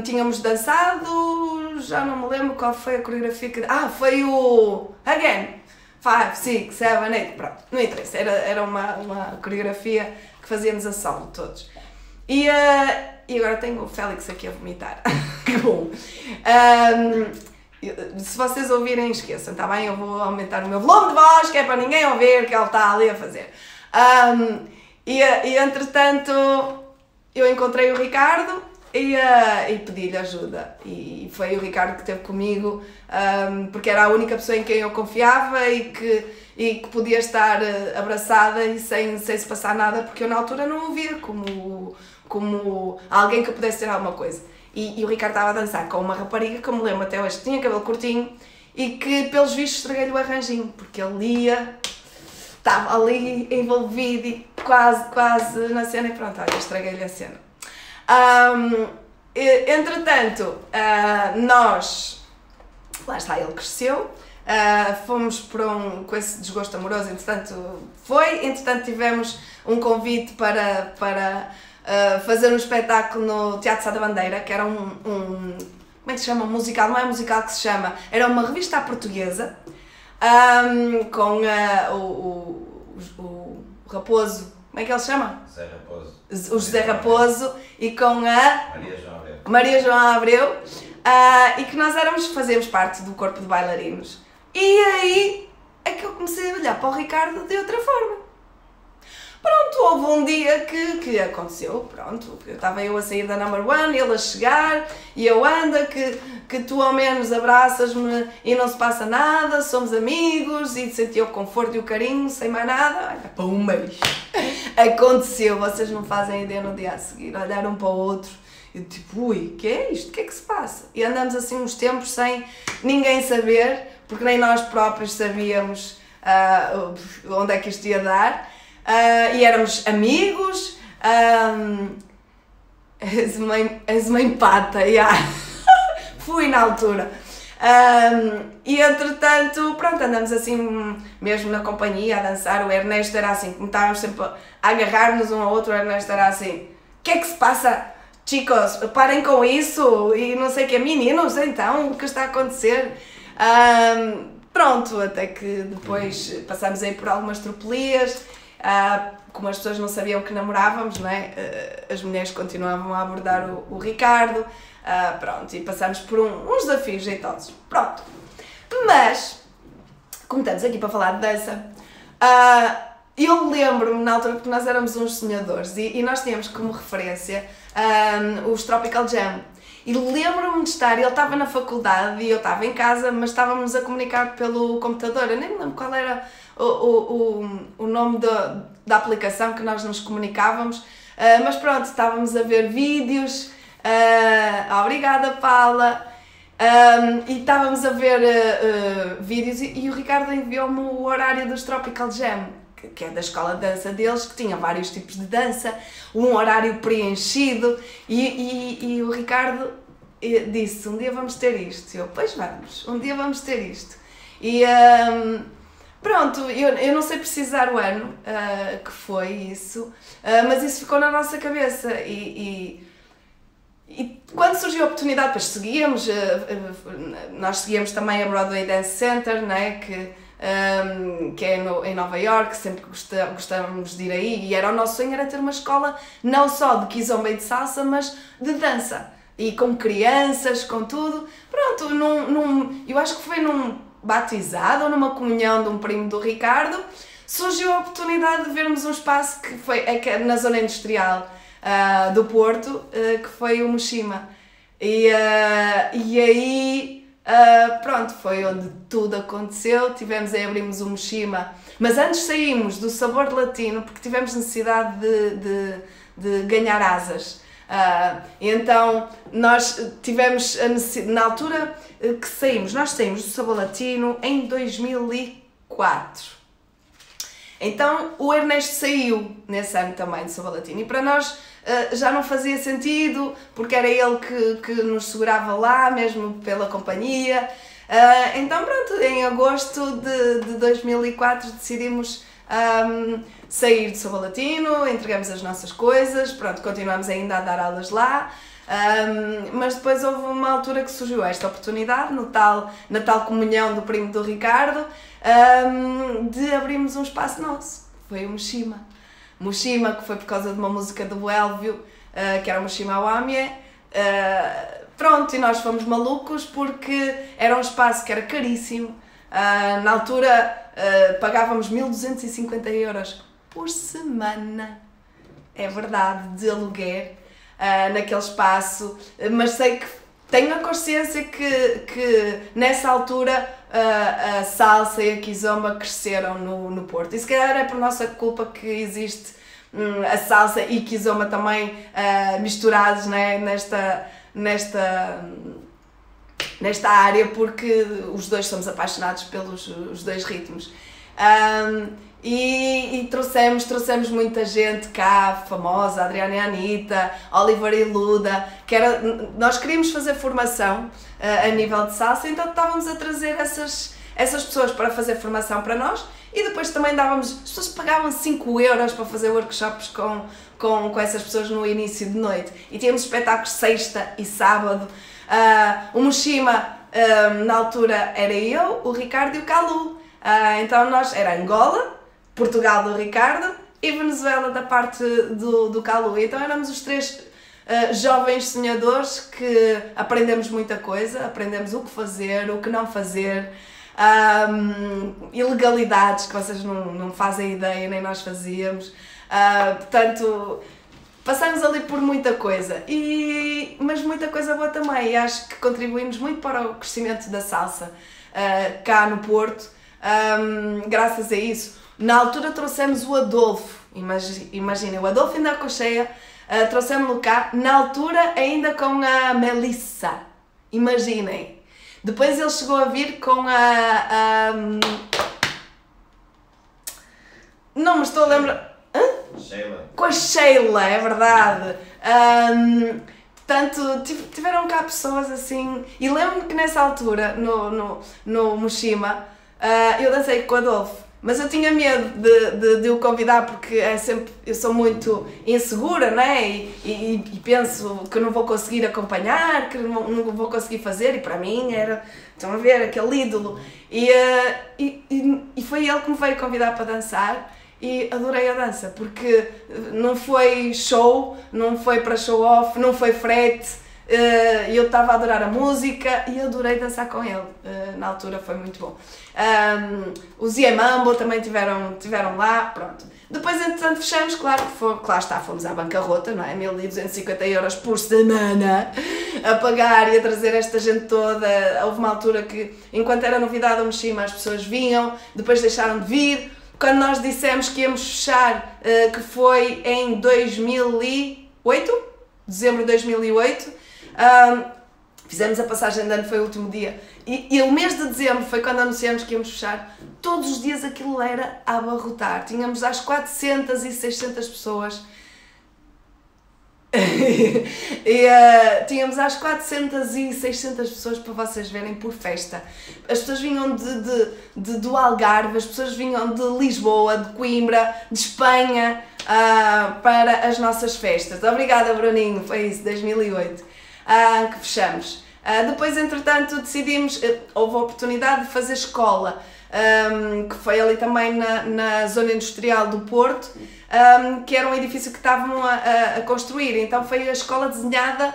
Tínhamos dançado, já não me lembro qual foi a coreografia que... foi o Again, 5, 6, 7, 8, pronto, não interessa, era uma coreografia que fazíamos a solo todos. E agora tenho o Félix aqui a vomitar, que bom. Se vocês ouvirem, esqueçam, está bem? Eu vou aumentar o meu volume de voz, que é para ninguém ouvir o que ele está ali a fazer. Entretanto, eu encontrei o Ricardo e pedi-lhe ajuda. E foi o Ricardo que esteve comigo, porque era a única pessoa em quem eu confiava e que podia estar abraçada e sem se passar nada, porque eu na altura não o via como alguém que eu pudesse ter alguma coisa. E o Ricardo estava a dançar com uma rapariga que eu me lembro até hoje que tinha cabelo curtinho e que pelos vistos estraguei-lhe o arranjinho, porque ele estava ali envolvido e quase na cena e pronto, olha, estraguei-lhe a cena. Entretanto, lá está, ele cresceu, fomos com esse desgosto amoroso, entretanto tivemos um convite para fazer um espetáculo no Teatro Sá da Bandeira, que era como é que se chama? Musical, não é musical que se chama, era uma revista à portuguesa, com o Raposo, como é que ele se chama? José Raposo. O José Raposo e com a Maria João Abreu, e que nós fazíamos parte do corpo de bailarinos. E aí é que eu comecei a olhar para o Ricardo de outra forma. Pronto, houve um dia que aconteceu, pronto, estava eu a sair da number one, ele a chegar, e eu anda, que tu ao menos abraças-me e não se passa nada, somos amigos, e senti o conforto e o carinho, sem mais nada, olha, para um mês. Aconteceu, vocês não fazem ideia no dia a seguir, olhar um para o outro, eu tipo, ui, que é isto? O que é que se passa? E andamos assim uns tempos sem ninguém saber, porque nem nós próprios sabíamos onde é que isto ia dar. E éramos amigos, és uma empata, fui na altura, e entretanto, pronto, andamos assim mesmo na companhia a dançar. O Ernesto era assim, como estávamos sempre a agarrar-nos um ao outro, o Ernesto era assim, o que é que se passa, chicos, parem com isso, e não sei o que, meninos, então, o que está a acontecer? Pronto, até que depois passámos aí por algumas tropelias. Como as pessoas não sabiam que namorávamos, não é? As mulheres continuavam a abordar o Ricardo, pronto, e passámos por uns desafios jeitosos, pronto. Mas, como estamos aqui para falar de dança, eu lembro-me na altura que nós éramos uns sonhadores e nós tínhamos como referência os Tropical Jam. E lembro-me de estar, ele estava na faculdade e eu estava em casa, mas estávamos a comunicar pelo computador. Eu nem me lembro qual era o nome da aplicação que nós nos comunicávamos, mas pronto, estávamos a ver vídeos Obrigada, Paula. E estávamos a ver vídeos e o Ricardo enviou-me o horário dos Tropical Jam, que é da escola de dança deles, que tinha vários tipos de dança, um horário preenchido, e o Ricardo disse, um dia vamos ter isto. Eu, pois vamos, um dia vamos ter isto. E pronto, eu não sei precisar o ano que foi isso, mas isso ficou na nossa cabeça e quando surgiu a oportunidade, depois seguíamos, nós seguíamos também a Broadway Dance Center, né, que é em Nova York, sempre gostávamos de ir aí, e era o nosso sonho, era ter uma escola não só de kizomba e de salsa, mas de dança, e com crianças, com tudo. Pronto, eu acho que foi num batizado ou numa comunhão de um primo do Ricardo, surgiu a oportunidade de vermos um espaço que foi na zona industrial do Porto, que foi o Mushima. E aí, pronto, foi onde tudo aconteceu, abrimos o Mushima, mas antes saímos do sabor latino, porque tivemos necessidade de ganhar asas. Então, nós tivemos a necessidade, na altura que saímos, nós saímos do sabor latino em 2004. Então, o Ernesto saiu nesse ano também do sabor latino, e para nós já não fazia sentido, porque era ele que nos segurava lá, mesmo pela companhia. Então pronto, em agosto de 2004 decidimos sair do Sabor Latino, entregamos as nossas coisas, pronto, continuamos ainda a dar aulas lá, mas depois houve uma altura que surgiu esta oportunidade, na tal comunhão do primo do Ricardo, de abrirmos um espaço nosso, foi o Mushima. Mushima, que foi por causa de uma música do Elvio, que era o Mushima Wamie. Pronto, e nós fomos malucos porque era um espaço que era caríssimo. Na altura pagávamos 1250 euros por semana, é verdade, de aluguer naquele espaço, mas sei que tenho a consciência que nessa altura a salsa e a kizomba cresceram no Porto, e se calhar é por nossa culpa que existe a salsa e kizomba também misturados, né, nesta área, porque os dois somos apaixonados pelos os dois ritmos. E trouxemos muita gente cá, famosa, Adriana e Anitta, Oliver e Luda, nós queríamos fazer formação a nível de salsa, então estávamos a trazer essas pessoas para fazer formação para nós, e depois também as pessoas pagavam 5 euros para fazer workshops com essas pessoas no início de noite, e tínhamos espetáculos sexta e sábado. O Mushima, na altura, era eu, o Ricardo e o Calu. Então era Angola, Portugal do Ricardo e Venezuela da parte do Calu. Então éramos os três jovens sonhadores que aprendemos muita coisa, aprendemos o que fazer, o que não fazer, ilegalidades que vocês não fazem ideia, nem nós fazíamos. Portanto, passamos ali por muita coisa, mas muita coisa boa também, e acho que contribuímos muito para o crescimento da salsa cá no Porto, graças a isso. Na altura trouxemos o Adolfo, imaginem, o Adolfo ainda com cheia, trouxemos-lo cá, na altura ainda com a Melissa, imaginem. Depois ele chegou a vir com não me estou a lembrar... Sheila. Com a Sheila, é verdade. Portanto, tiveram cá pessoas assim, e lembro-me que nessa altura, no Mushima, eu dancei com o Adolfo, mas eu tinha medo de o convidar, porque eu sou muito insegura, né? E penso que não vou conseguir acompanhar, que não vou conseguir fazer, e para mim era, estão a ver, aquele ídolo. E foi ele que me veio convidar para dançar, e adorei a dança, porque não foi show, não foi para show off, não foi frete, eu estava a adorar a música e adorei dançar com ele, na altura foi muito bom. O Zia Mambo também tiveram lá, pronto. Depois, entretanto, fechamos, claro que lá está, fomos à bancarrota, não é? 1250 euros por semana a pagar e a trazer esta gente toda. Houve uma altura que, enquanto era novidade o Mushima, as pessoas vinham, depois deixaram de vir. Quando nós dissemos que íamos fechar, que foi em 2008, dezembro de 2008. Fizemos a passagem de ano, foi o último dia. E o mês de dezembro foi quando anunciamos que íamos fechar. Todos os dias aquilo era a abarrotar. Tínhamos às 400 e 600 pessoas. Tínhamos às 400 e 600 pessoas para vocês verem por festa. As pessoas vinham do Algarve, as pessoas vinham de Lisboa, de Coimbra, de Espanha, para as nossas festas. Obrigada, Bruninho, foi isso, 2008, que fechamos. Depois, entretanto, decidimos, houve a oportunidade de fazer escola, que foi ali também na zona industrial do Porto, que era um edifício que estavam a construir, então foi a escola desenhada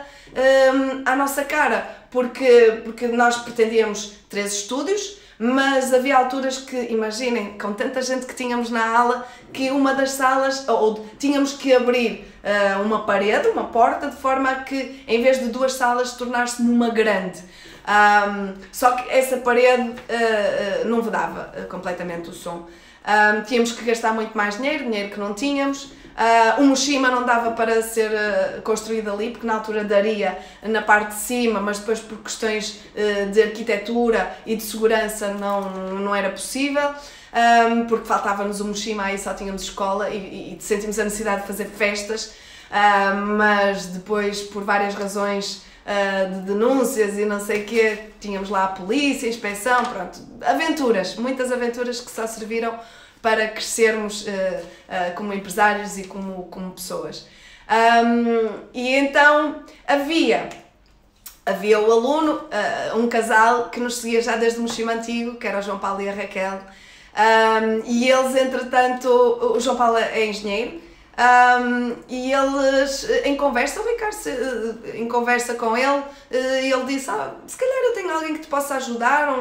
à nossa cara, porque nós pretendíamos 3 estúdios, mas havia alturas que, imaginem, com tanta gente que tínhamos na ala, que uma das salas, ou tínhamos que abrir uma parede, uma porta, de forma a que, em vez de 2 salas, tornar-se numa grande. Só que essa parede não vedava completamente o som. Tínhamos que gastar muito mais dinheiro que não tínhamos. O Moshima não dava para ser construído ali, porque na altura daria na parte de cima, mas depois por questões de arquitetura e de segurança não era possível, porque faltava-nos o Moshima, aí só tínhamos escola e sentimos a necessidade de fazer festas, mas depois, por várias razões de denúncias e não sei o quê, tínhamos lá a polícia, a inspeção, pronto, aventuras, muitas aventuras que só serviram para crescermos como empresários e como pessoas. E então havia o aluno, um casal que nos seguia já desde o Moshima antigo, que era o João Paulo e a Raquel, e eles, entretanto, o João Paulo é engenheiro, e eles, em conversa, o Ricardo, em conversa com ele, ele disse, se calhar eu tenho alguém que te possa ajudar,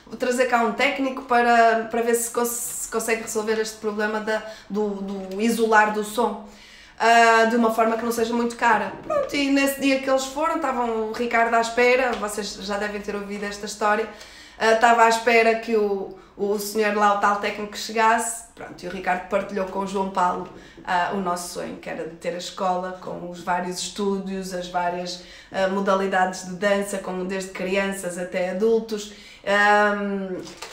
vou trazer cá um técnico para ver se consegue resolver este problema do isolar do som, de uma forma que não seja muito cara. Pronto, e nesse dia que eles foram, estavam o Ricardo à espera, vocês já devem ter ouvido esta história, estava à espera que o senhor lá, o tal técnico, chegasse, pronto, e o Ricardo partilhou com o João Paulo o nosso sonho, que era de ter a escola com os vários estúdios, as várias modalidades de dança, desde crianças até adultos,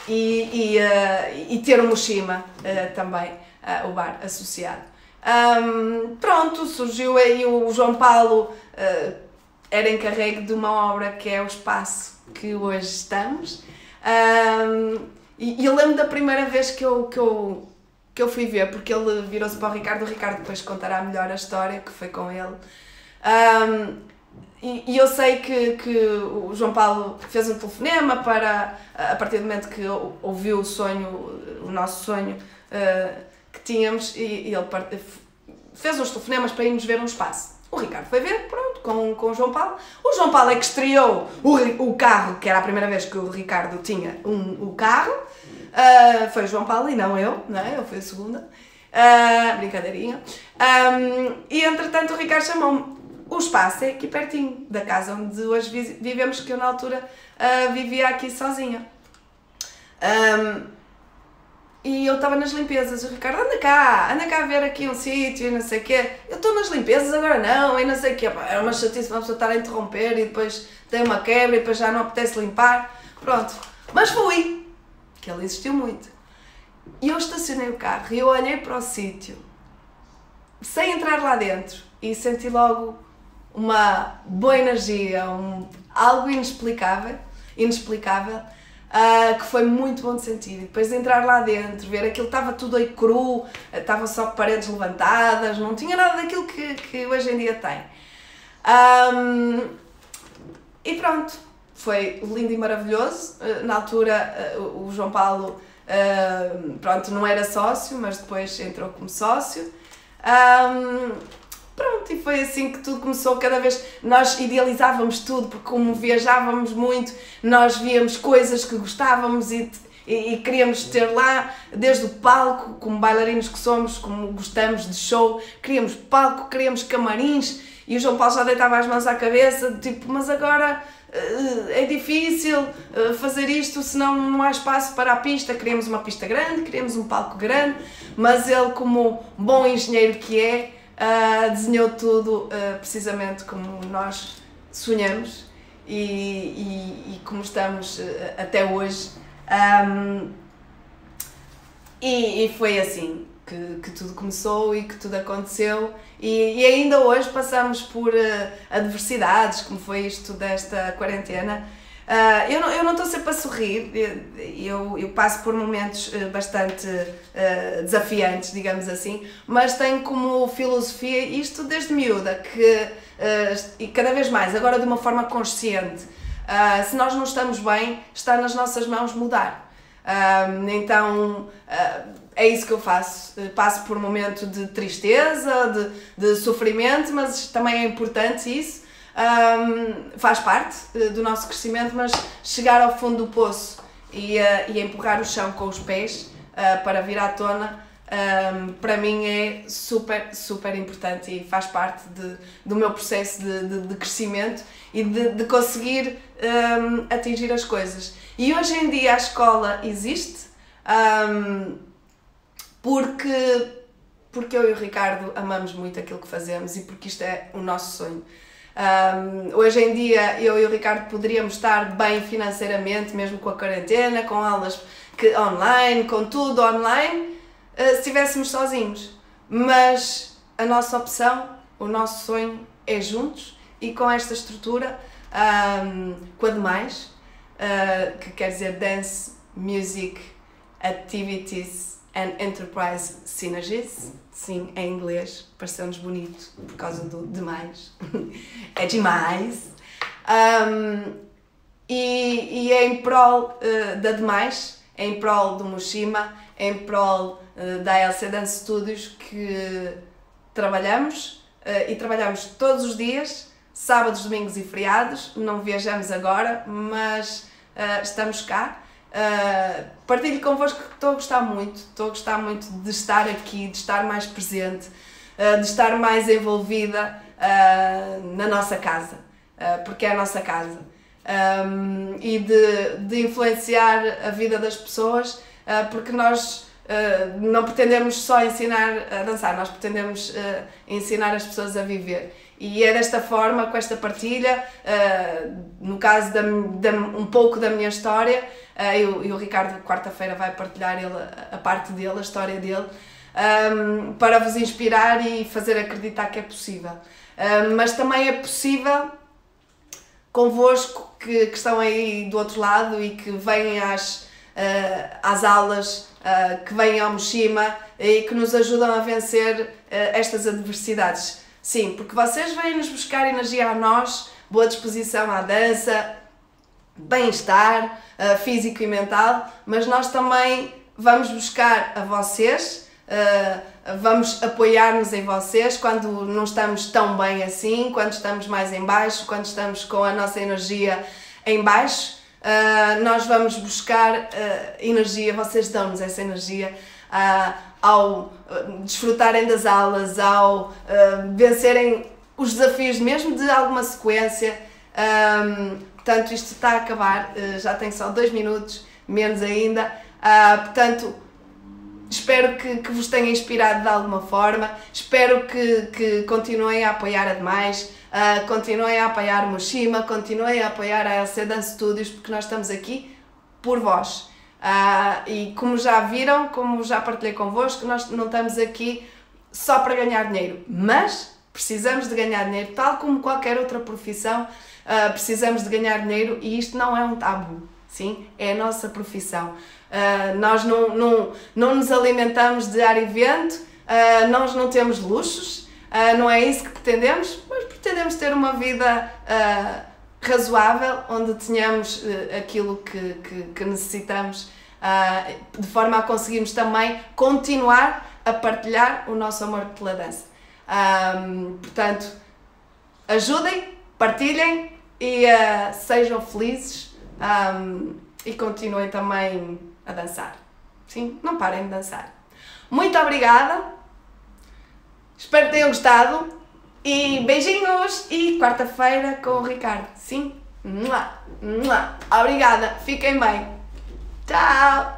e ter o Moshima também, o bar associado. Pronto, surgiu aí o João Paulo, era encarregue de uma obra que é o espaço que hoje estamos, e eu lembro da primeira vez que eu fui ver, porque ele virou-se para o Ricardo depois contará melhor a história, que foi com ele. E eu sei que o João Paulo fez um telefonema para, a partir do momento que ouviu o nosso sonho que tínhamos, e ele fez uns telefonemas para irmos ver um espaço. O Ricardo foi ver, pronto, com o João Paulo. O João Paulo é que estreou o carro, que era a primeira vez que o Ricardo tinha o carro. Foi o João Paulo e não eu, não é? Eu fui a segunda. Brincadeirinha. E entretanto o Ricardo chamou-me. O espaço é aqui pertinho da casa onde hoje vivemos, que eu na altura vivia aqui sozinha. E eu estava nas limpezas, o Ricardo, anda cá a ver aqui um sítio e não sei o quê. Eu estou nas limpezas, agora não, e não sei o quê. Era uma chatice uma pessoa estar a interromper e depois tem uma quebra e depois já não apetece limpar. Pronto, mas fui, que ele insistiu muito. E eu estacionei o carro e eu olhei para o sítio, sem entrar lá dentro, e senti logo uma boa energia, algo inexplicável, que foi muito bom de sentir. E depois de entrar lá dentro, ver aquilo, estava tudo aí cru, estava só paredes levantadas, não tinha nada daquilo que hoje em dia tem. E pronto, foi lindo e maravilhoso. Na altura o João Paulo pronto, não era sócio, mas depois entrou como sócio. Pronto, e foi assim que tudo começou. Cada vez nós idealizávamos tudo, porque como viajávamos muito, nós víamos coisas que gostávamos e queríamos ter lá, desde o palco, como bailarinos que somos, como gostamos de show, queríamos palco, queríamos camarins, e o João Paulo já deitava as mãos à cabeça, tipo, mas agora é difícil fazer isto, senão não há espaço para a pista. Queríamos uma pista grande, queríamos um palco grande, mas ele, como bom engenheiro que é, desenhou tudo precisamente como nós sonhamos e como estamos até hoje. E foi assim que tudo começou e que tudo aconteceu, e ainda hoje passamos por adversidades, como foi isto desta quarentena. Eu não estou sempre a sorrir, eu passo por momentos bastante desafiantes, digamos assim, mas tenho como filosofia isto desde miúda, e cada vez mais, agora de uma forma consciente, se nós não estamos bem, está nas nossas mãos mudar. Então é isso que eu faço, passo por um momento de tristeza, de sofrimento, mas também é importante isso, faz parte do nosso crescimento, mas chegar ao fundo do poço e empurrar o chão com os pés para vir à tona, para mim é super, super importante e faz parte do meu processo de crescimento e de conseguir atingir as coisas. E hoje em dia a escola existe porque eu e o Ricardo amamos muito aquilo que fazemos e porque isto é o nosso sonho. Hoje em dia eu e o Ricardo poderíamos estar bem financeiramente, mesmo com a quarentena, com aulas online, com tudo online, se estivéssemos sozinhos. Mas a nossa opção, o nosso sonho é juntos e com esta estrutura, com a Demais, que quer dizer Dance, Music, Activities and Enterprise Synergies. Sim, em inglês, pareceu-nos bonito por causa do demais. É demais. E é em prol da Demais, é em prol do Mushima, é em prol da ALC Dance Studios que trabalhamos e trabalhamos todos os dias, sábados, domingos e feriados. Não viajamos agora, mas estamos cá. Partilho convosco que estou a gostar muito de estar aqui, de estar mais presente, de estar mais envolvida na nossa casa, porque é a nossa casa, e de influenciar a vida das pessoas, porque nós não pretendemos só ensinar a dançar, nós pretendemos ensinar as pessoas a viver. E é desta forma, com esta partilha, no caso um pouco da minha história, e o Ricardo quarta-feira vai partilhar a parte dele, a história dele, para vos inspirar e fazer acreditar que é possível. Mas também é possível convosco que estão aí do outro lado e que vêm às aulas, que vêm ao Mushima e que nos ajudam a vencer estas adversidades. Sim, porque vocês vêm nos buscar energia a nós, boa disposição à dança, bem-estar físico e mental, mas nós também vamos buscar a vocês, vamos apoiar-nos em vocês quando não estamos tão bem assim, quando estamos mais em baixo, quando estamos com a nossa energia em baixo, nós vamos buscar energia, vocês dão-nos essa energia ao desfrutarem das aulas, ao vencerem os desafios mesmo de alguma sequência. Portanto, isto está a acabar, já tenho só 2 minutos, menos ainda, portanto, espero que vos tenha inspirado de alguma forma, espero que continuem a apoiar a Demais, continuem a apoiar o Mushima, continuem a apoiar a ALC Dance Studios, porque nós estamos aqui por vós. E como já viram, como já partilhei convosco, nós não estamos aqui só para ganhar dinheiro, mas precisamos de ganhar dinheiro, tal como qualquer outra profissão, precisamos de ganhar dinheiro e isto não é um tabu, sim? É a nossa profissão. Nós não nos alimentamos de ar e vento, nós não temos luxos, não é isso que pretendemos, mas pretendemos ter uma vida razoável, onde tenhamos aquilo que necessitamos, de forma a conseguirmos também continuar a partilhar o nosso amor pela dança. Portanto, ajudem, partilhem e sejam felizes, e continuem também a dançar. Sim, não parem de dançar. Muito obrigada, espero que tenham gostado. E beijinhos e quarta-feira com o Ricardo. Sim? Obrigada. Fiquem bem. Tchau.